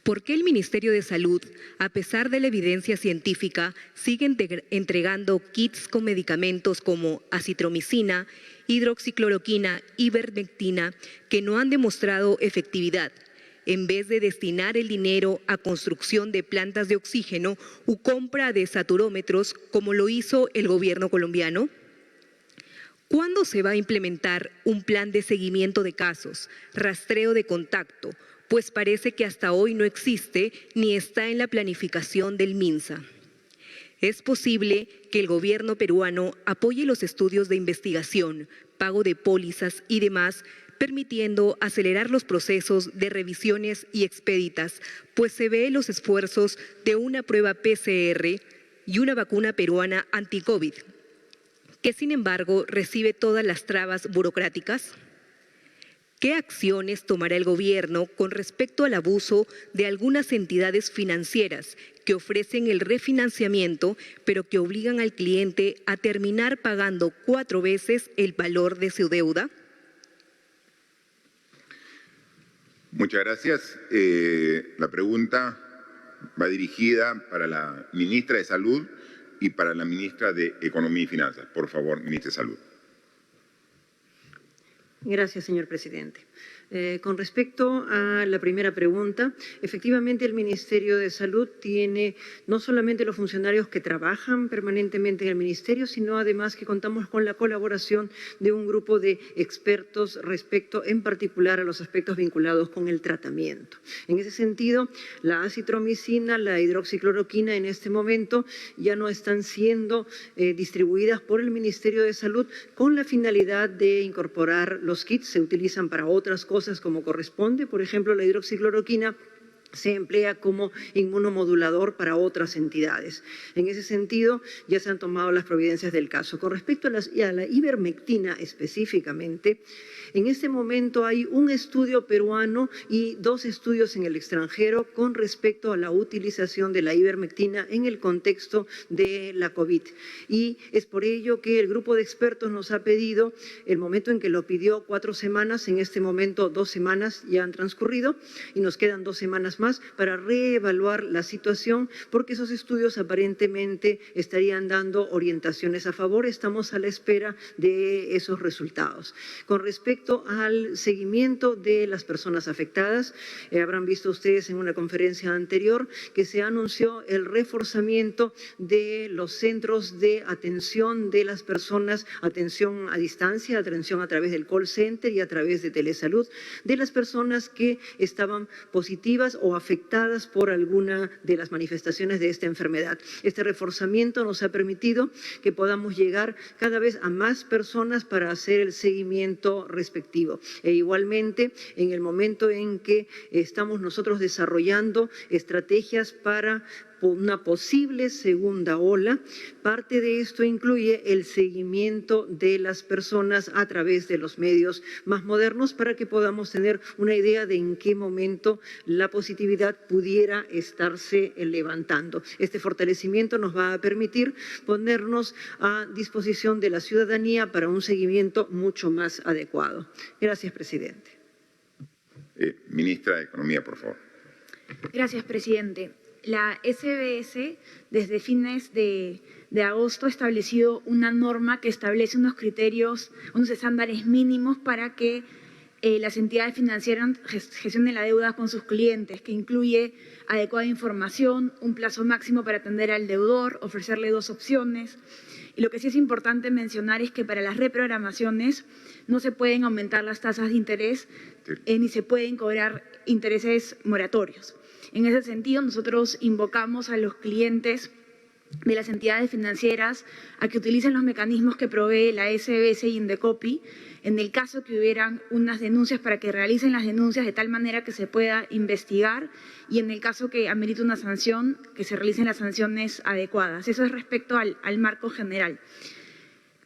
¿Por qué el Ministerio de Salud, a pesar de la evidencia científica, sigue entregando kits con medicamentos como acitromicina, hidroxicloroquina, ivermectina, que no han demostrado efectividad, en vez de destinar el dinero a construcción de plantas de oxígeno u compra de saturómetros, como lo hizo el gobierno colombiano? ¿Cuándo se va a implementar un plan de seguimiento de casos, rastreo de contacto? Pues parece que hasta hoy no existe ni está en la planificación del MINSA. ¿Es posible que el gobierno peruano apoye los estudios de investigación, pago de pólizas y demás, permitiendo acelerar los procesos de revisiones y expeditas, pues se ve los esfuerzos de una prueba PCR y una vacuna peruana anti-COVID, que sin embargo recibe todas las trabas burocráticas? ¿Qué acciones tomará el gobierno con respecto al abuso de algunas entidades financieras que ofrecen el refinanciamiento, pero que obligan al cliente a terminar pagando 4 veces el valor de su deuda? Muchas gracias. La pregunta va dirigida para la ministra de Salud y para la ministra de Economía y Finanzas. Por favor, ministra de Salud. Gracias, señor presidente. Con respecto a la primera pregunta, efectivamente el Ministerio de Salud tiene no solamente los funcionarios que trabajan permanentemente en el Ministerio, sino además que contamos con la colaboración de un grupo de expertos respecto en particular a los aspectos vinculados con el tratamiento. En ese sentido, la acitromicina, la hidroxicloroquina en este momento ya no están siendo distribuidas por el Ministerio de Salud con la finalidad de incorporar los kits, se utilizan para otras cosas como corresponde. Por ejemplo, la hidroxicloroquina se emplea como inmunomodulador para otras entidades. En ese sentido, ya se han tomado las providencias del caso. Con respecto a la ivermectina específicamente, en este momento hay un estudio peruano y 2 estudios en el extranjero con respecto a la utilización de la ivermectina en el contexto de la COVID. Y es por ello que el grupo de expertos nos ha pedido, el momento en que lo pidió 4 semanas, en este momento 2 semanas ya han transcurrido y nos quedan 2 semanas más para reevaluar la situación, porque esos estudios aparentemente estarían dando orientaciones a favor. Estamos a la espera de esos resultados. Con respecto al seguimiento de las personas afectadas, habrán visto ustedes en una conferencia anterior que se anunció el reforzamiento de los centros de atención de las personas, atención a distancia, atención a través del call center y a través de telesalud, de las personas que estaban positivas o afectadas por alguna de las manifestaciones de esta enfermedad. Este reforzamiento nos ha permitido que podamos llegar cada vez a más personas para hacer el seguimiento respectivo. E igualmente, en el momento en que estamos nosotros desarrollando estrategias para una posible segunda ola, parte de esto incluye el seguimiento de las personas a través de los medios más modernos para que podamos tener una idea de en qué momento la positividad pudiera estarse levantando. Este fortalecimiento nos va a permitir ponernos a disposición de la ciudadanía para un seguimiento mucho más adecuado. Gracias, presidente. Ministra de Economía, por favor. Gracias, presidente. La SBS, desde fines de agosto, ha establecido una norma que establece unos criterios, unos estándares mínimos para que las entidades financieras gestionen la deuda con sus clientes, que incluye adecuada información, un plazo máximo para atender al deudor, ofrecerle 2 opciones. Y lo que sí es importante mencionar es que para las reprogramaciones no se pueden aumentar las tasas de interés ni se pueden cobrar intereses moratorios. En ese sentido, nosotros invocamos a los clientes de las entidades financieras a que utilicen los mecanismos que provee la SBS y Indecopi en el caso que hubieran unas denuncias, para que realicen las denuncias de tal manera que se pueda investigar, y en el caso que amerite una sanción, que se realicen las sanciones adecuadas. Eso es respecto al marco general.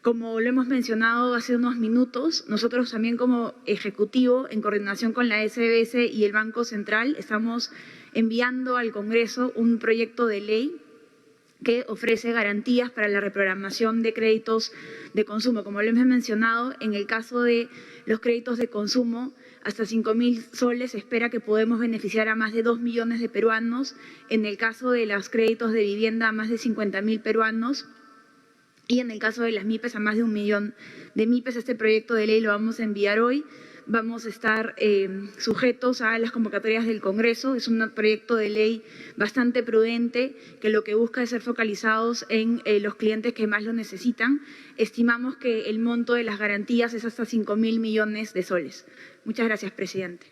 Como lo hemos mencionado hace unos minutos, nosotros también como Ejecutivo, en coordinación con la SBS y el Banco Central, estamos enviando al Congreso un proyecto de ley que ofrece garantías para la reprogramación de créditos de consumo. Como lo hemos mencionado, en el caso de los créditos de consumo, hasta 5.000 soles se espera que podemos beneficiar a más de 2 millones de peruanos. En el caso de los créditos de vivienda, a más de 50.000 peruanos. Y en el caso de las MIPES, a más de 1 millón de MIPES. Este proyecto de ley lo vamos a enviar hoy. Vamos a estar sujetos a las convocatorias del Congreso. Es un proyecto de ley bastante prudente que lo que busca es ser focalizados en los clientes que más lo necesitan. Estimamos que el monto de las garantías es hasta 5.000 millones de soles. Muchas gracias, presidente.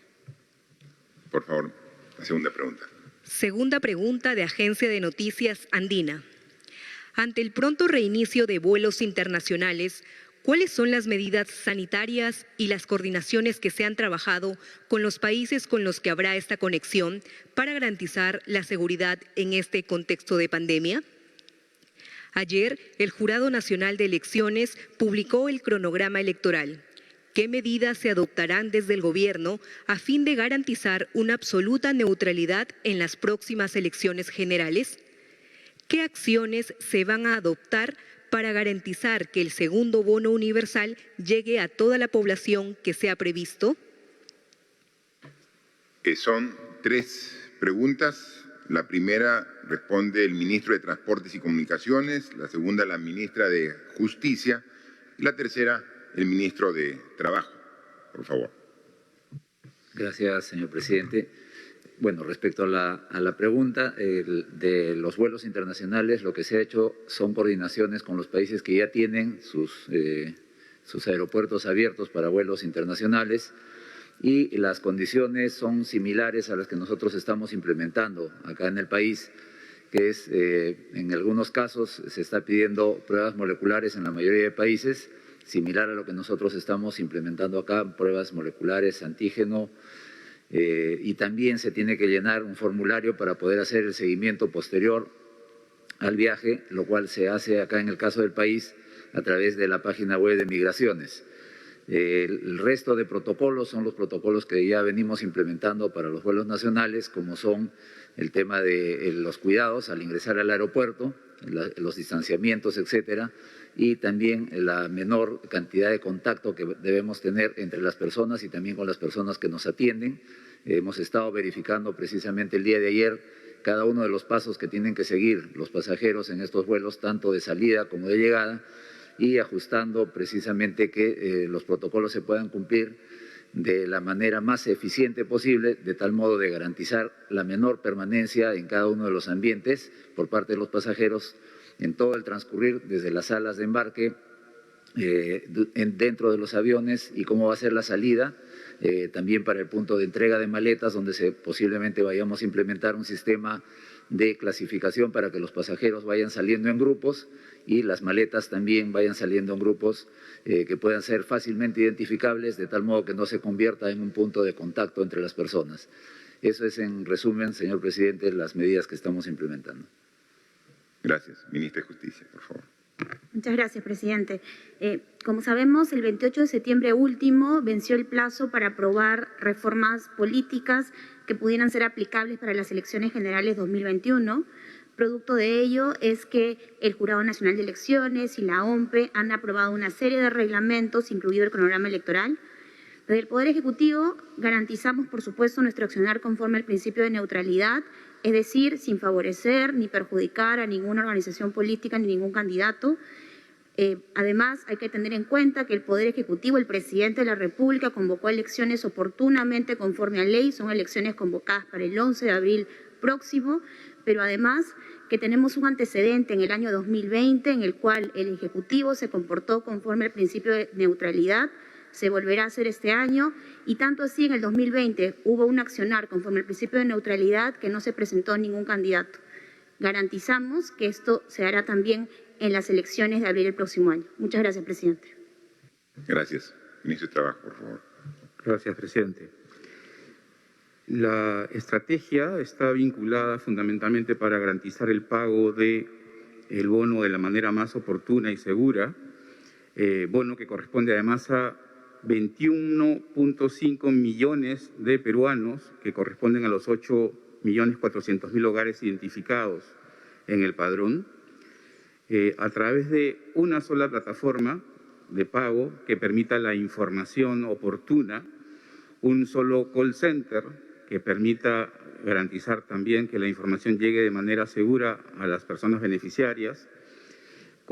Por favor, la segunda pregunta. Segunda pregunta de Agencia de Noticias Andina. Ante el pronto reinicio de vuelos internacionales, ¿cuáles son las medidas sanitarias y las coordinaciones que se han trabajado con los países con los que habrá esta conexión para garantizar la seguridad en este contexto de pandemia? Ayer, el Jurado Nacional de Elecciones publicó el cronograma electoral. ¿Qué medidas se adoptarán desde el Gobierno a fin de garantizar una absoluta neutralidad en las próximas elecciones generales? ¿Qué acciones se van a adoptar para garantizar que el segundo bono universal llegue a toda la población que se ha previsto? Son 3 preguntas. La primera responde el ministro de Transportes y Comunicaciones, la segunda la ministra de Justicia y la tercera el ministro de Trabajo. Por favor. Gracias, señor presidente. Bueno, respecto a la pregunta de los vuelos internacionales, lo que se ha hecho son coordinaciones con los países que ya tienen sus aeropuertos abiertos para vuelos internacionales y las condiciones son similares a las que nosotros estamos implementando acá en el país, que es, en algunos casos se está pidiendo pruebas moleculares en la mayoría de países, similar a lo que nosotros estamos implementando acá, pruebas moleculares, antígeno, y también se tiene que llenar un formulario para poder hacer el seguimiento posterior al viaje, lo cual se hace acá en el caso del país a través de la página web de Migraciones. El resto de protocolos son los protocolos que ya venimos implementando para los vuelos nacionales, como son el tema de los cuidados al ingresar al aeropuerto, los distanciamientos, etcétera, y también la menor cantidad de contacto que debemos tener entre las personas y también con las personas que nos atienden. Hemos estado verificando precisamente el día de ayer cada uno de los pasos que tienen que seguir los pasajeros en estos vuelos, tanto de salida como de llegada, y ajustando precisamente que los protocolos se puedan cumplir de la manera más eficiente posible, de tal modo de garantizar la menor permanencia en cada uno de los ambientes por parte de los pasajeros en todo el transcurrir, desde las salas de embarque, dentro de los aviones y cómo va a ser la salida, también para el punto de entrega de maletas, donde posiblemente vayamos a implementar un sistema de clasificación para que los pasajeros vayan saliendo en grupos y las maletas también vayan saliendo en grupos que puedan ser fácilmente identificables, de tal modo que no se convierta en un punto de contacto entre las personas. Eso es, en resumen, señor presidente, las medidas que estamos implementando. Gracias. Ministra de Justicia, por favor. Muchas gracias, presidente. Como sabemos, el 28 de septiembre último venció el plazo para aprobar reformas políticas que pudieran ser aplicables para las elecciones generales 2021. Producto de ello es que el Jurado Nacional de Elecciones y la OMPE han aprobado una serie de reglamentos, incluido el cronograma electoral. Desde el Poder Ejecutivo garantizamos, por supuesto, nuestro accionar conforme al principio de neutralidad, es decir, sin favorecer ni perjudicar a ninguna organización política ni ningún candidato. Además, hay que tener en cuenta que el Poder Ejecutivo, el Presidente de la República, convocó elecciones oportunamente conforme a ley, son elecciones convocadas para el 11 de abril próximo, pero además que tenemos un antecedente en el año 2020 en el cual el Ejecutivo se comportó conforme al principio de neutralidad, se volverá a hacer este año, y tanto así en el 2020 hubo un accionar conforme al principio de neutralidad que no se presentó ningún candidato. Garantizamos que esto se hará también en las elecciones de abril del próximo año. Muchas gracias, presidente. Gracias. Ministro de Trabajo, por favor. Gracias, presidente. La estrategia está vinculada fundamentalmente para garantizar el pago del bono de la manera más oportuna y segura, bono que corresponde además a 21.5 millones de peruanos, que corresponden a los 8.400.000 hogares identificados en el padrón, a través de una sola plataforma de pago que permita la información oportuna, un solo call center que permita garantizar también que la información llegue de manera segura a las personas beneficiarias,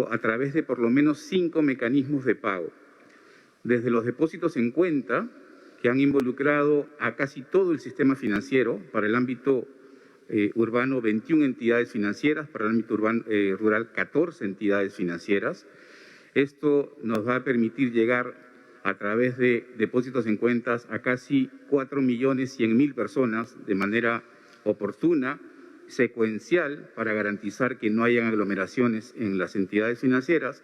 a través de por lo menos 5 mecanismos de pago. Desde los depósitos en cuenta, que han involucrado a casi todo el sistema financiero, para el ámbito urbano 21 entidades financieras, para el ámbito rural 14 entidades financieras. Esto nos va a permitir llegar a través de depósitos en cuentas a casi 4.100.000 personas de manera oportuna, secuencial, para garantizar que no hayan aglomeraciones en las entidades financieras,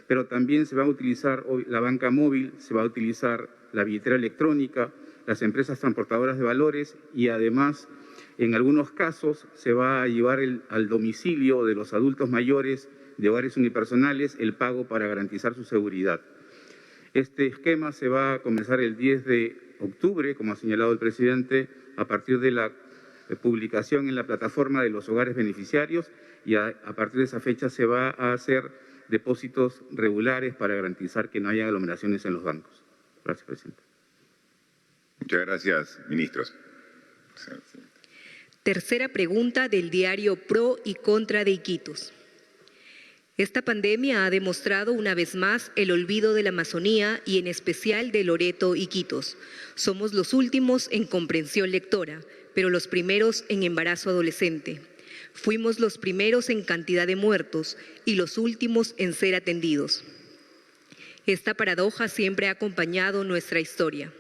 pero también se va a utilizar la banca móvil, se va a utilizar la billetera electrónica, las empresas transportadoras de valores y además, en algunos casos, se va a llevar al domicilio de los adultos mayores de hogares unipersonales el pago para garantizar su seguridad. Este esquema se va a comenzar el 10 de octubre, como ha señalado el presidente, a partir de la publicación en la plataforma de los hogares beneficiarios, y a partir de esa fecha se va a hacer depósitos regulares para garantizar que no haya aglomeraciones en los bancos. Gracias, presidente. Muchas gracias, ministros. Tercera pregunta del diario Pro y Contra de Iquitos. Esta pandemia ha demostrado una vez más el olvido de la Amazonía y en especial de Loreto y Iquitos. Somos los últimos en comprensión lectora, pero los primeros en embarazo adolescente. Fuimos los primeros en cantidad de muertos y los últimos en ser atendidos. Esta paradoja siempre ha acompañado nuestra historia.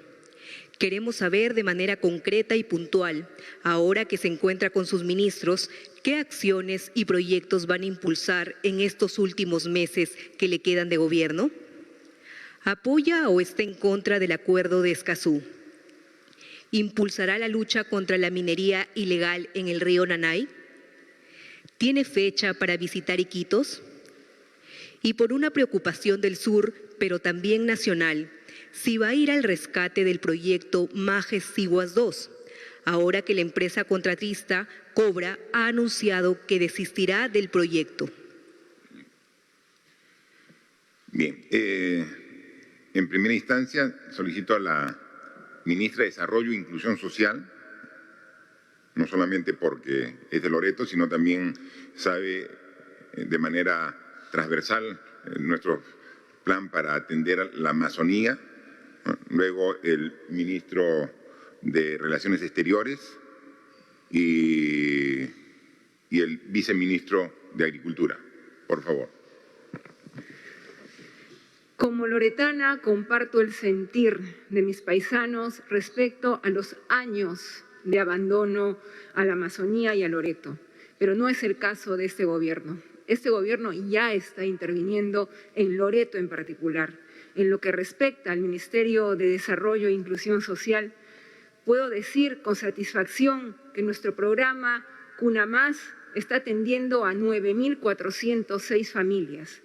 Queremos saber de manera concreta y puntual, ahora que se encuentra con sus ministros, qué acciones y proyectos van a impulsar en estos últimos meses que le quedan de gobierno. ¿Apoya o está en contra del acuerdo de Escazú? ¿Impulsará la lucha contra la minería ilegal en el río Nanay? ¿Tiene fecha para visitar Iquitos? Y por una preocupación del sur, pero también nacional, si va a ir al rescate del proyecto Majes Siguas 2, ahora que la empresa contratista Cobra ha anunciado que desistirá del proyecto. Bien, en primera instancia solicito a la ministra de Desarrollo e Inclusión Social, no solamente porque es de Loreto, sino también sabe de manera transversal nuestro plan para atender a la Amazonía, luego el ministro de Relaciones Exteriores y el viceministro de Agricultura. Por favor. Como loretana, comparto el sentir de mis paisanos respecto a los años de abandono a la Amazonía y a Loreto, pero no es el caso de este gobierno. Este gobierno ya está interviniendo en Loreto en particular. En lo que respecta al Ministerio de Desarrollo e Inclusión Social, puedo decir con satisfacción que nuestro programa Cuna Más está atendiendo a 9.406 familias.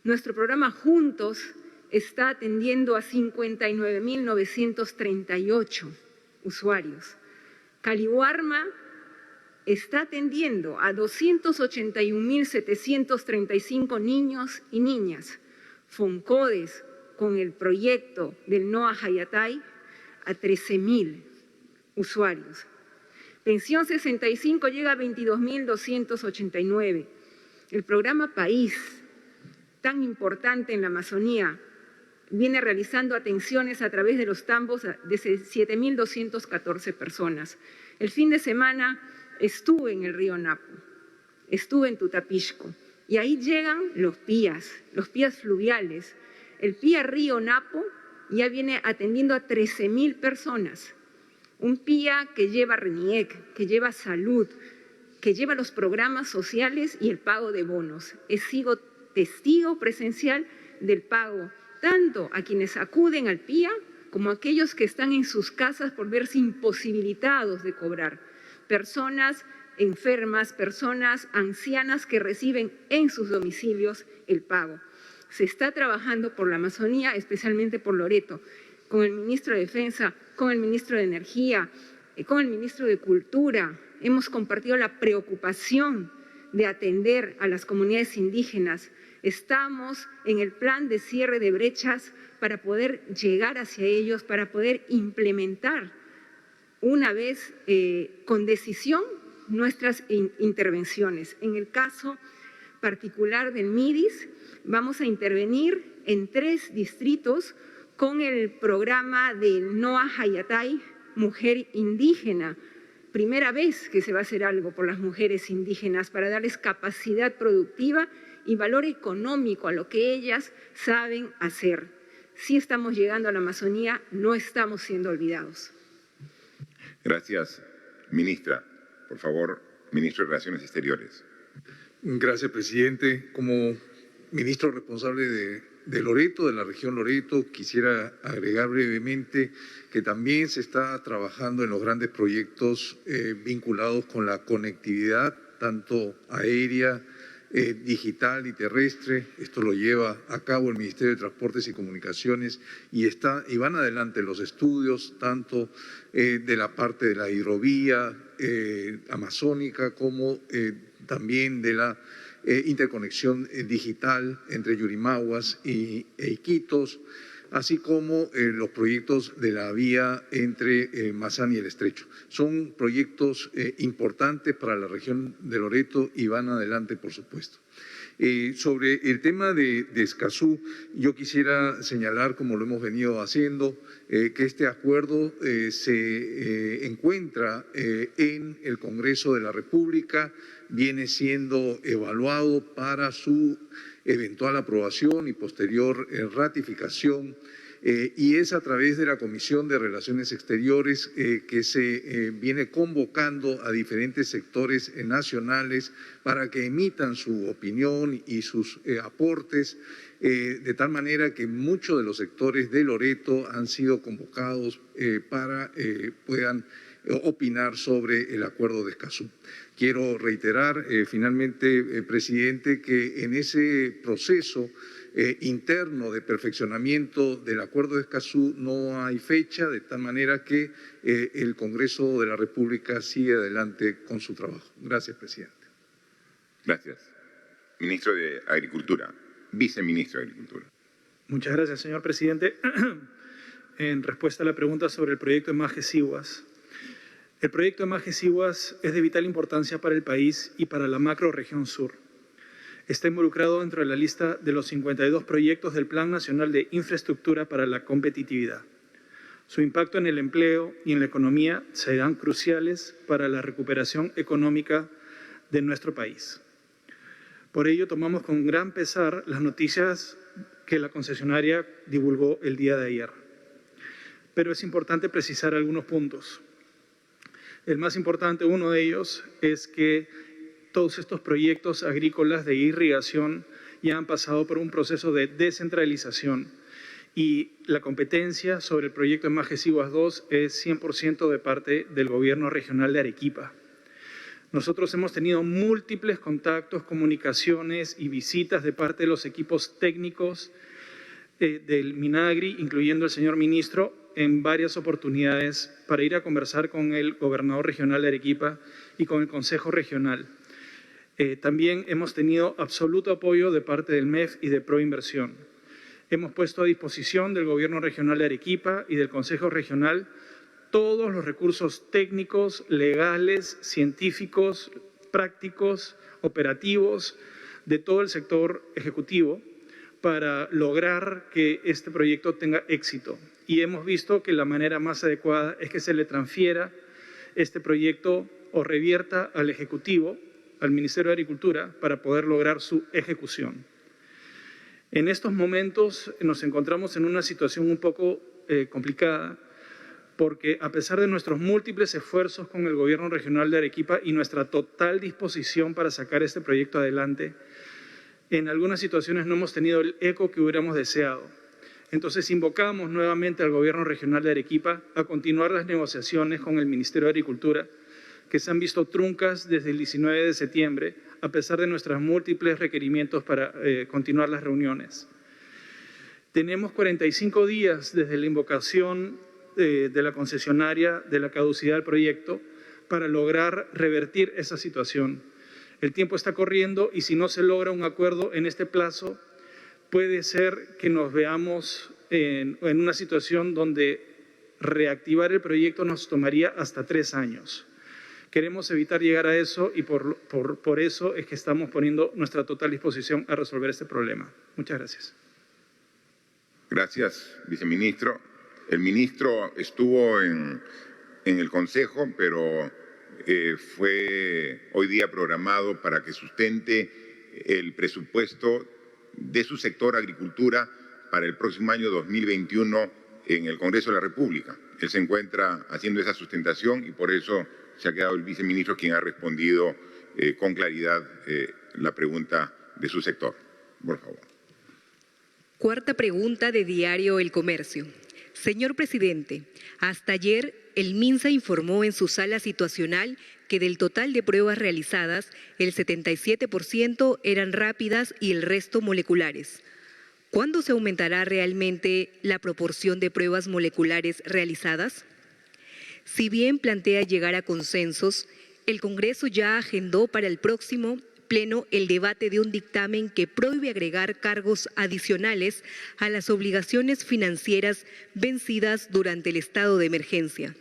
Nuestro programa Juntos está atendiendo a 59.938 usuarios. Calihuarma está atendiendo a 281.735 niños y niñas. Foncodes, con el proyecto del NOA Hayatay, a 13.000 usuarios. Pensión 65 llega a 22.289. El programa País, tan importante en la Amazonía, viene realizando atenciones a través de los tambos de 7.214 personas. El fin de semana estuve en el río Napo, estuve en Tutapisco, y ahí llegan los pías fluviales. El pía Río Napo ya viene atendiendo a 13.000 personas. Un pía que lleva RENIEC, que lleva salud, que lleva los programas sociales y el pago de bonos. He sido testigo presencial del pago, tanto a quienes acuden al pía como a aquellos que están en sus casas por verse imposibilitados de cobrar. Personas enfermas, personas ancianas que reciben en sus domicilios el pago. Se está trabajando por la Amazonía, especialmente por Loreto, con el ministro de Defensa, con el ministro de Energía, con el ministro de Cultura. Hemos compartido la preocupación de atender a las comunidades indígenas. Estamos en el plan de cierre de brechas para poder llegar hacia ellos, para poder implementar una vez con decisión nuestras intervenciones. En el caso particular del MIDIS, vamos a intervenir en 3 distritos con el programa del NOA Hayatay, Mujer Indígena. Primera vez que se va a hacer algo por las mujeres indígenas para darles capacidad productiva y valor económico a lo que ellas saben hacer. Sí estamos llegando a la Amazonía, no estamos siendo olvidados. Gracias, ministra. Por favor, ministro de Relaciones Exteriores. Gracias, presidente. Como ministro responsable de Loreto, de la región Loreto, quisiera agregar brevemente que también se está trabajando en los grandes proyectos vinculados con la conectividad, tanto aérea, digital y terrestre. Esto lo lleva a cabo el Ministerio de Transportes y Comunicaciones y van adelante los estudios tanto de la parte de la hidrovía amazónica como también de la interconexión digital entre Yurimaguas e Iquitos. así como los proyectos de la vía entre Mazán y el Estrecho. Son proyectos importantes para la región de Loreto y van adelante, por supuesto. Sobre el tema de Escazú, yo quisiera señalar, como lo hemos venido haciendo, que este acuerdo se encuentra en el Congreso de la República, viene siendo evaluado para su eventual aprobación y posterior ratificación, y es a través de la Comisión de Relaciones Exteriores que se viene convocando a diferentes sectores nacionales para que emitan su opinión y sus aportes, de tal manera que muchos de los sectores de Loreto han sido convocados para puedan opinar sobre el acuerdo de Escazú. Quiero reiterar finalmente, presidente, que en ese proceso interno de perfeccionamiento del acuerdo de Escazú no hay fecha, de tal manera que el Congreso de la República sigue adelante con su trabajo. Gracias, presidente. Gracias. Ministro de Agricultura, viceministro de Agricultura. Muchas gracias, señor presidente. En respuesta a la pregunta sobre el proyecto de Majes-Iguas. El proyecto de Majes-Iguas es de vital importancia para el país y para la macrorregión sur. Está involucrado dentro de la lista de los 52 proyectos del Plan Nacional de Infraestructura para la Competitividad. Su impacto en el empleo y en la economía serán cruciales para la recuperación económica de nuestro país. Por ello, tomamos con gran pesar las noticias que la concesionaria divulgó el día de ayer. Pero es importante precisar algunos puntos. El más importante, uno de ellos, es que todos estos proyectos agrícolas de irrigación ya han pasado por un proceso de descentralización y la competencia sobre el proyecto de Majes-Iguas 2 es 100% de parte del Gobierno Regional de Arequipa. Nosotros hemos tenido múltiples contactos, comunicaciones y visitas de parte de los equipos técnicos del Minagri, incluyendo el señor ministro, en varias oportunidades para ir a conversar con el gobernador regional de Arequipa y con el Consejo Regional. También hemos tenido absoluto apoyo de parte del MEF y de Proinversión. Hemos puesto a disposición del Gobierno Regional de Arequipa y del Consejo Regional todos los recursos técnicos, legales, científicos, prácticos, operativos de todo el sector ejecutivo para lograr que este proyecto tenga éxito. Y hemos visto que la manera más adecuada es que se le transfiera este proyecto o revierta al Ejecutivo, al Ministerio de Agricultura, para poder lograr su ejecución. En estos momentos nos encontramos en una situación un poco complicada, porque a pesar de nuestros múltiples esfuerzos con el Gobierno Regional de Arequipa y nuestra total disposición para sacar este proyecto adelante, en algunas situaciones no hemos tenido el eco que hubiéramos deseado. Entonces invocamos nuevamente al Gobierno Regional de Arequipa a continuar las negociaciones con el Ministerio de Agricultura, que se han visto truncas desde el 19 de septiembre, a pesar de nuestros múltiples requerimientos para continuar las reuniones. Tenemos 45 días desde la invocación de la concesionaria de la caducidad del proyecto para lograr revertir esa situación. El tiempo está corriendo y si no se logra un acuerdo en este plazo, puede ser que nos veamos en una situación donde reactivar el proyecto nos tomaría hasta 3 años. Queremos evitar llegar a eso y por eso es que estamos poniendo nuestra total disposición a resolver este problema. Muchas gracias. Gracias, viceministro. El ministro estuvo en el Consejo, pero fue hoy día programado para que sustente el presupuesto de su sector agricultura para el próximo año 2021 en el Congreso de la República. Él se encuentra haciendo esa sustentación y por eso se ha quedado el viceministro quien ha respondido con claridad la pregunta de su sector. Por favor. Cuarta pregunta de Diario El Comercio. Señor presidente, hasta ayer el MINSA informó en su sala situacional que del total de pruebas realizadas, el 77% eran rápidas y el resto moleculares. ¿Cuándo se aumentará realmente la proporción de pruebas moleculares realizadas? Si bien plantea llegar a consensos, el Congreso ya agendó para el próximo Pleno el debate de un dictamen que prohíbe agregar cargos adicionales a las obligaciones financieras vencidas durante el estado de emergencia.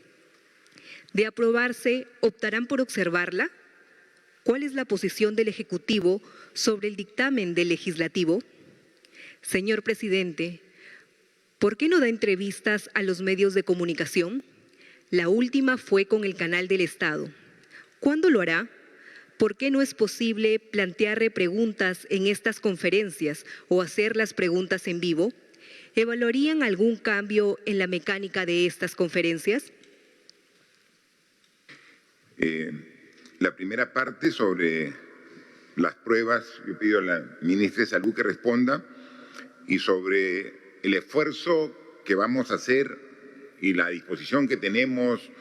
De aprobarse, ¿optarán por observarla? ¿Cuál es la posición del Ejecutivo sobre el dictamen del Legislativo? Señor presidente, ¿por qué no da entrevistas a los medios de comunicación? La última fue con el Canal del Estado. ¿Cuándo lo hará? ¿Por qué no es posible plantear preguntas en estas conferencias o hacer las preguntas en vivo? ¿Evaluarían algún cambio en la mecánica de estas conferencias? La primera parte sobre las pruebas, yo pido a la ministra de Salud que responda, y sobre el esfuerzo que vamos a hacer y la disposición que tenemos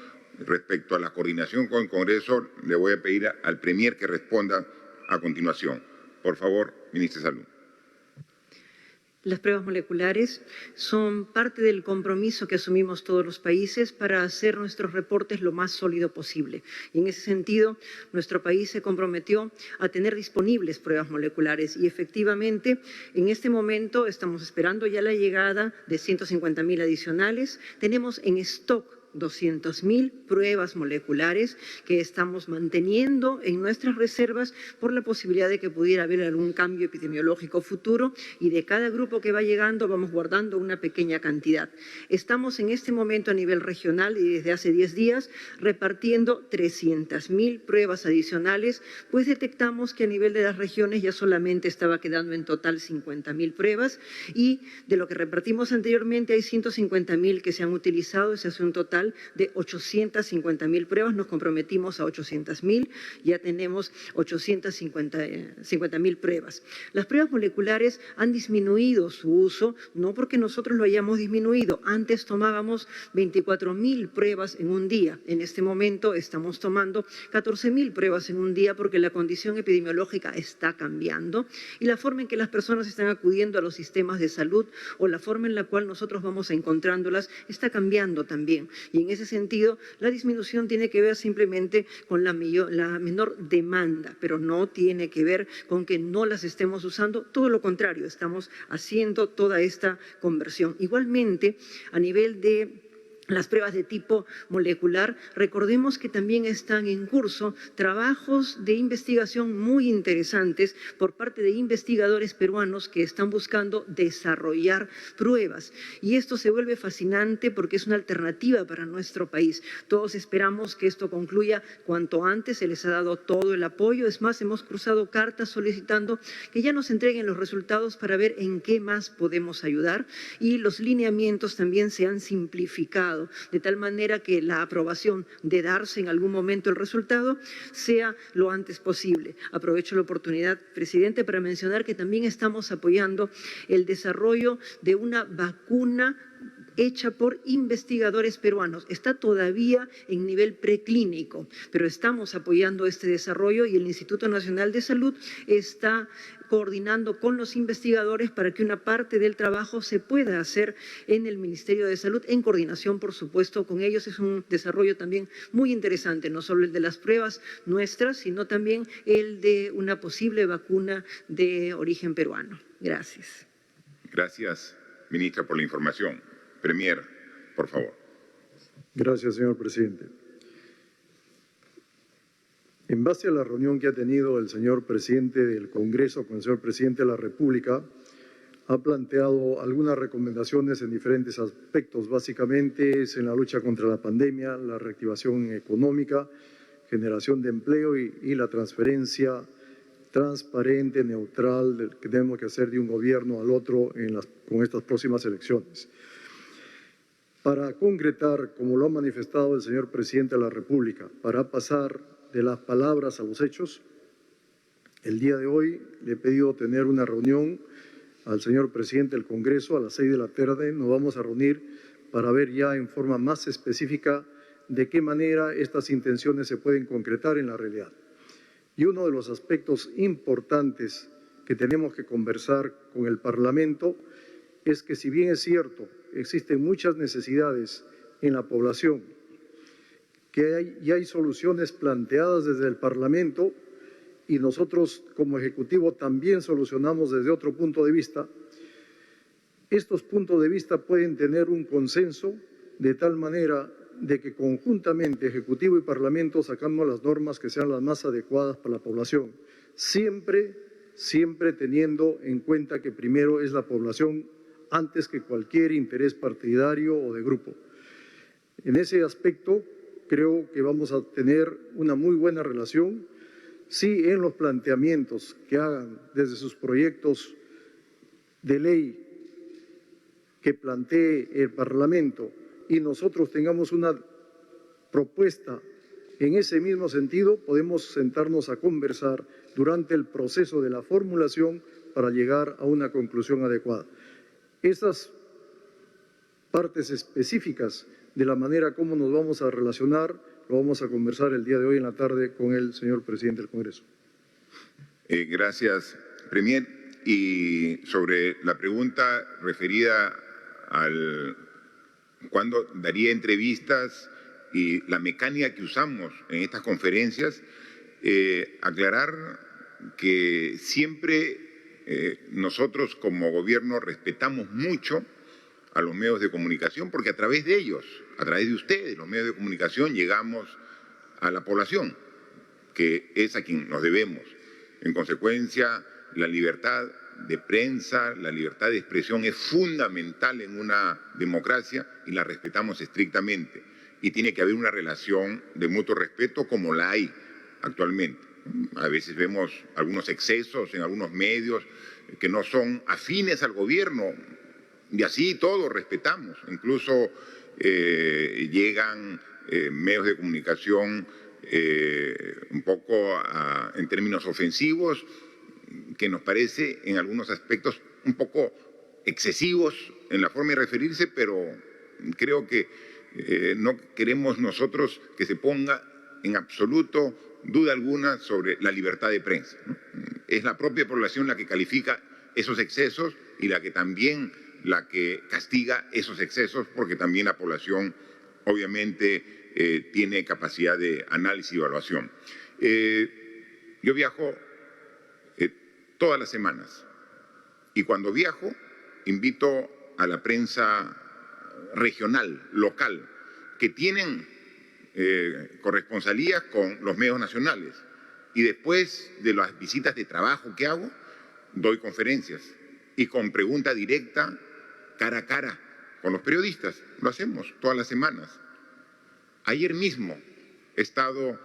respecto a la coordinación con el Congreso, le voy a pedir al Premier que responda a continuación. Por favor, ministra de Salud. Las pruebas moleculares son parte del compromiso que asumimos todos los países para hacer nuestros reportes lo más sólido posible. Y en ese sentido, nuestro país se comprometió a tener disponibles pruebas moleculares y efectivamente en este momento estamos esperando ya la llegada de 150.000 adicionales. Tenemos en stock 200.000 pruebas moleculares que estamos manteniendo en nuestras reservas por la posibilidad de que pudiera haber algún cambio epidemiológico futuro, y de cada grupo que va llegando vamos guardando una pequeña cantidad. Estamos en este momento a nivel regional y desde hace 10 días repartiendo 300.000 pruebas adicionales, pues detectamos que a nivel de las regiones ya solamente estaba quedando en total 50.000 pruebas, y de lo que repartimos anteriormente hay 150.000 que se han utilizado. Se hace un total de 850.000 pruebas, nos comprometimos a 800.000, ya tenemos 850.000 pruebas. Las pruebas moleculares han disminuido su uso, no porque nosotros lo hayamos disminuido. Antes tomábamos 24.000 pruebas en un día, en este momento estamos tomando 14.000 pruebas en un día porque la condición epidemiológica está cambiando y la forma en que las personas están acudiendo a los sistemas de salud o la forma en la cual nosotros vamos encontrándolas está cambiando también. Y en ese sentido, la disminución tiene que ver simplemente con la menor demanda, pero no tiene que ver con que no las estemos usando. Todo lo contrario, estamos haciendo toda esta conversión. Igualmente, a nivel de las pruebas de tipo molecular, recordemos que también están en curso trabajos de investigación muy interesantes por parte de investigadores peruanos que están buscando desarrollar pruebas. Y esto se vuelve fascinante porque es una alternativa para nuestro país. Todos esperamos que esto concluya cuanto antes, se les ha dado todo el apoyo. Es más, hemos cruzado cartas solicitando que ya nos entreguen los resultados para ver en qué más podemos ayudar, y los lineamientos también se han simplificado de tal manera que la aprobación de darse en algún momento el resultado sea lo antes posible. Aprovecho la oportunidad, presidente, para mencionar que también estamos apoyando el desarrollo de una vacuna hecha por investigadores peruanos. Está todavía en nivel preclínico, pero estamos apoyando este desarrollo y el Instituto Nacional de Salud está coordinando con los investigadores para que una parte del trabajo se pueda hacer en el Ministerio de Salud, en coordinación, por supuesto, con ellos. Es un desarrollo también muy interesante, no solo el de las pruebas nuestras, sino también el de una posible vacuna de origen peruano. Gracias. Gracias, ministra, por la información. Premier, por favor. Gracias, señor presidente. En base a la reunión que ha tenido el señor presidente del Congreso con el señor presidente de la República, ha planteado algunas recomendaciones en diferentes aspectos. Básicamente es en la lucha contra la pandemia, la reactivación económica, generación de empleo y la transferencia transparente, neutral, que tenemos que hacer de un gobierno al otro con estas próximas elecciones. Para concretar, como lo ha manifestado el señor presidente de la República, para pasar de las palabras a los hechos, el día de hoy le he pedido tener una reunión al señor presidente del Congreso a las 6 de la tarde. Nos vamos a reunir para ver ya en forma más específica de qué manera estas intenciones se pueden concretar en la realidad. Y uno de los aspectos importantes que tenemos que conversar con el Parlamento es que, si bien es cierto, existen muchas necesidades en la población, que ya hay soluciones planteadas desde el Parlamento y nosotros como Ejecutivo también solucionamos desde otro punto de vista, estos puntos de vista pueden tener un consenso de tal manera de que conjuntamente Ejecutivo y Parlamento sacamos las normas que sean las más adecuadas para la población, siempre teniendo en cuenta que primero es la población antes que cualquier interés partidario o de grupo. En ese aspecto creo que vamos a tener una muy buena relación. Sí, en los planteamientos que hagan desde sus proyectos de ley que plantee el Parlamento y nosotros tengamos una propuesta en ese mismo sentido, podemos sentarnos a conversar durante el proceso de la formulación para llegar a una conclusión adecuada. Estas partes específicas de la manera como nos vamos a relacionar, lo vamos a conversar el día de hoy en la tarde con el señor presidente del Congreso. Gracias, Premier. Y sobre la pregunta referida al cuándo daría entrevistas y la mecánica que usamos en estas conferencias, aclarar que siempre nosotros como gobierno respetamos mucho a los medios de comunicación, porque a través de ellos, a través de ustedes, los medios de comunicación, llegamos a la población, que es a quien nos debemos. En consecuencia, la libertad de prensa, la libertad de expresión es fundamental en una democracia y la respetamos estrictamente. Y tiene que haber una relación de mutuo respeto como la hay actualmente. A veces vemos algunos excesos en algunos medios que no son afines al gobierno y así todos respetamos. Incluso llegan medios de comunicación un poco en términos ofensivos, que nos parece en algunos aspectos un poco excesivos en la forma de referirse, pero creo que no queremos nosotros que se ponga en absoluto duda alguna sobre la libertad de prensa, ¿no? Es la propia población la que califica esos excesos y la que castiga esos excesos, porque también la población obviamente tiene capacidad de análisis y evaluación. Yo viajo todas las semanas y cuando viajo invito a la prensa regional, local, que tienen corresponsalías con los medios nacionales, y después de las visitas de trabajo que hago, doy conferencias y con pregunta directa, cara a cara, con los periodistas. Lo hacemos todas las semanas. Ayer mismo he estado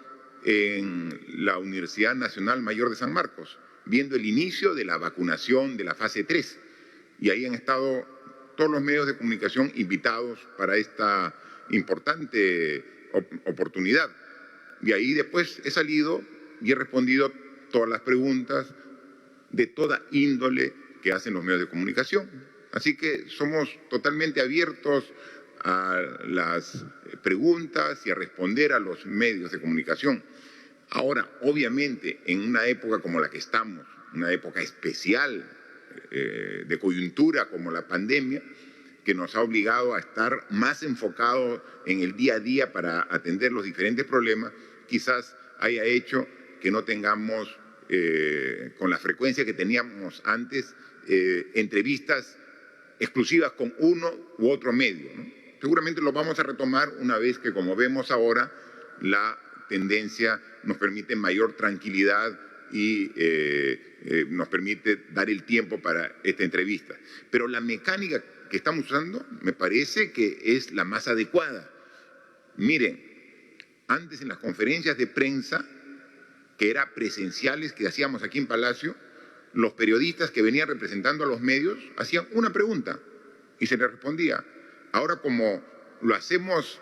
en la Universidad Nacional Mayor de San Marcos, viendo el inicio de la vacunación de la fase 3, y ahí han estado todos los medios de comunicación invitados para esta importante oportunidad. Y ahí después he salido y he respondido todas las preguntas de toda índole que hacen los medios de comunicación. Así que somos totalmente abiertos a las preguntas y a responder a los medios de comunicación. Ahora, obviamente, en una época como la que estamos, una época especial de coyuntura como la pandemia, que nos ha obligado a estar más enfocados en el día a día para atender los diferentes problemas, quizás haya hecho que no tengamos con la frecuencia que teníamos antes entrevistas exclusivas con uno u otro medio, ¿no? Seguramente lo vamos a retomar una vez que, como vemos ahora, la tendencia nos permite mayor tranquilidad y nos permite dar el tiempo para esta entrevista. Pero la mecánica que estamos usando me parece que es la más adecuada. Miren, antes en las conferencias de prensa, que eran presenciales, que hacíamos aquí en Palacio, los periodistas que venían representando a los medios hacían una pregunta y se les respondía. Ahora, como lo hacemos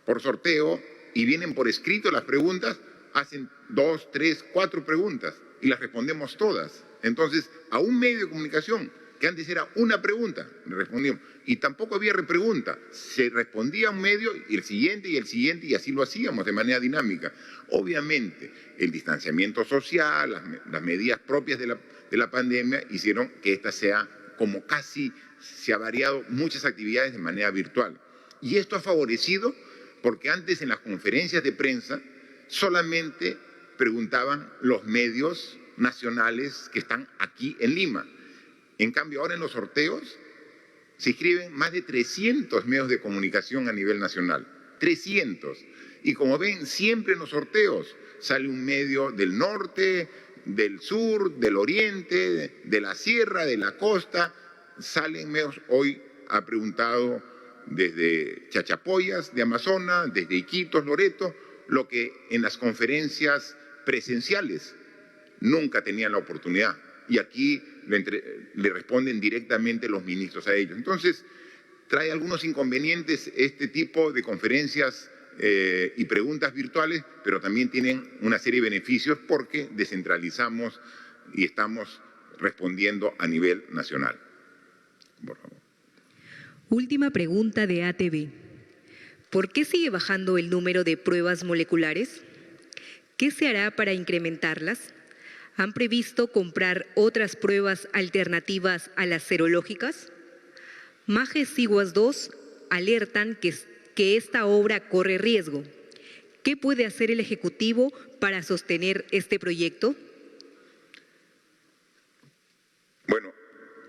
por sorteo y vienen por escrito las preguntas, hacen 2, 3, 4 preguntas y las respondemos todas. Entonces, a un medio de comunicación que antes era una pregunta, le respondíamos, y tampoco había repregunta, se respondía a un medio y el siguiente y así lo hacíamos de manera dinámica. Obviamente, el distanciamiento social, las medidas propias de la pandemia hicieron que esta sea como casi se ha variado muchas actividades de manera virtual. Y esto ha favorecido porque antes en las conferencias de prensa solamente preguntaban los medios nacionales que están aquí en Lima. En cambio, ahora en los sorteos se inscriben más de 300 medios de comunicación a nivel nacional. 300. Y como ven, siempre en los sorteos sale un medio del norte, del sur, del oriente, de la sierra, de la costa. Salen medios. Hoy ha preguntado desde Chachapoyas de Amazonas, desde Iquitos, Loreto, lo que en las conferencias presenciales nunca tenían la oportunidad. Y aquí le responden directamente los ministros a ellos. Entonces, trae algunos inconvenientes este tipo de conferencias y preguntas virtuales, pero también tienen una serie de beneficios porque descentralizamos y estamos respondiendo a nivel nacional. Por favor. Última pregunta de ATV. ¿Por qué sigue bajando el número de pruebas moleculares? ¿Qué se hará para incrementarlas? ¿Han previsto comprar otras pruebas alternativas a las serológicas? Maje-Siguas 2 alertan que esta obra corre riesgo. ¿Qué puede hacer el Ejecutivo para sostener este proyecto? Bueno,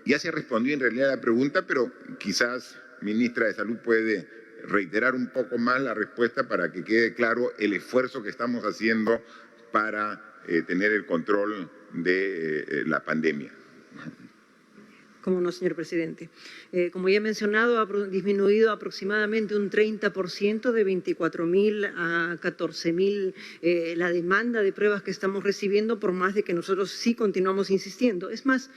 ya se respondió en realidad la pregunta, pero quizás, ministra de Salud, puede reiterar un poco más la respuesta para que quede claro el esfuerzo que estamos haciendo para tener el control de la pandemia. Cómo no, señor presidente. Como ya he mencionado, ha disminuido aproximadamente un 30%, de 24.000 a 14.000 la demanda de pruebas que estamos recibiendo, por más de que nosotros sí continuamos insistiendo. Es más,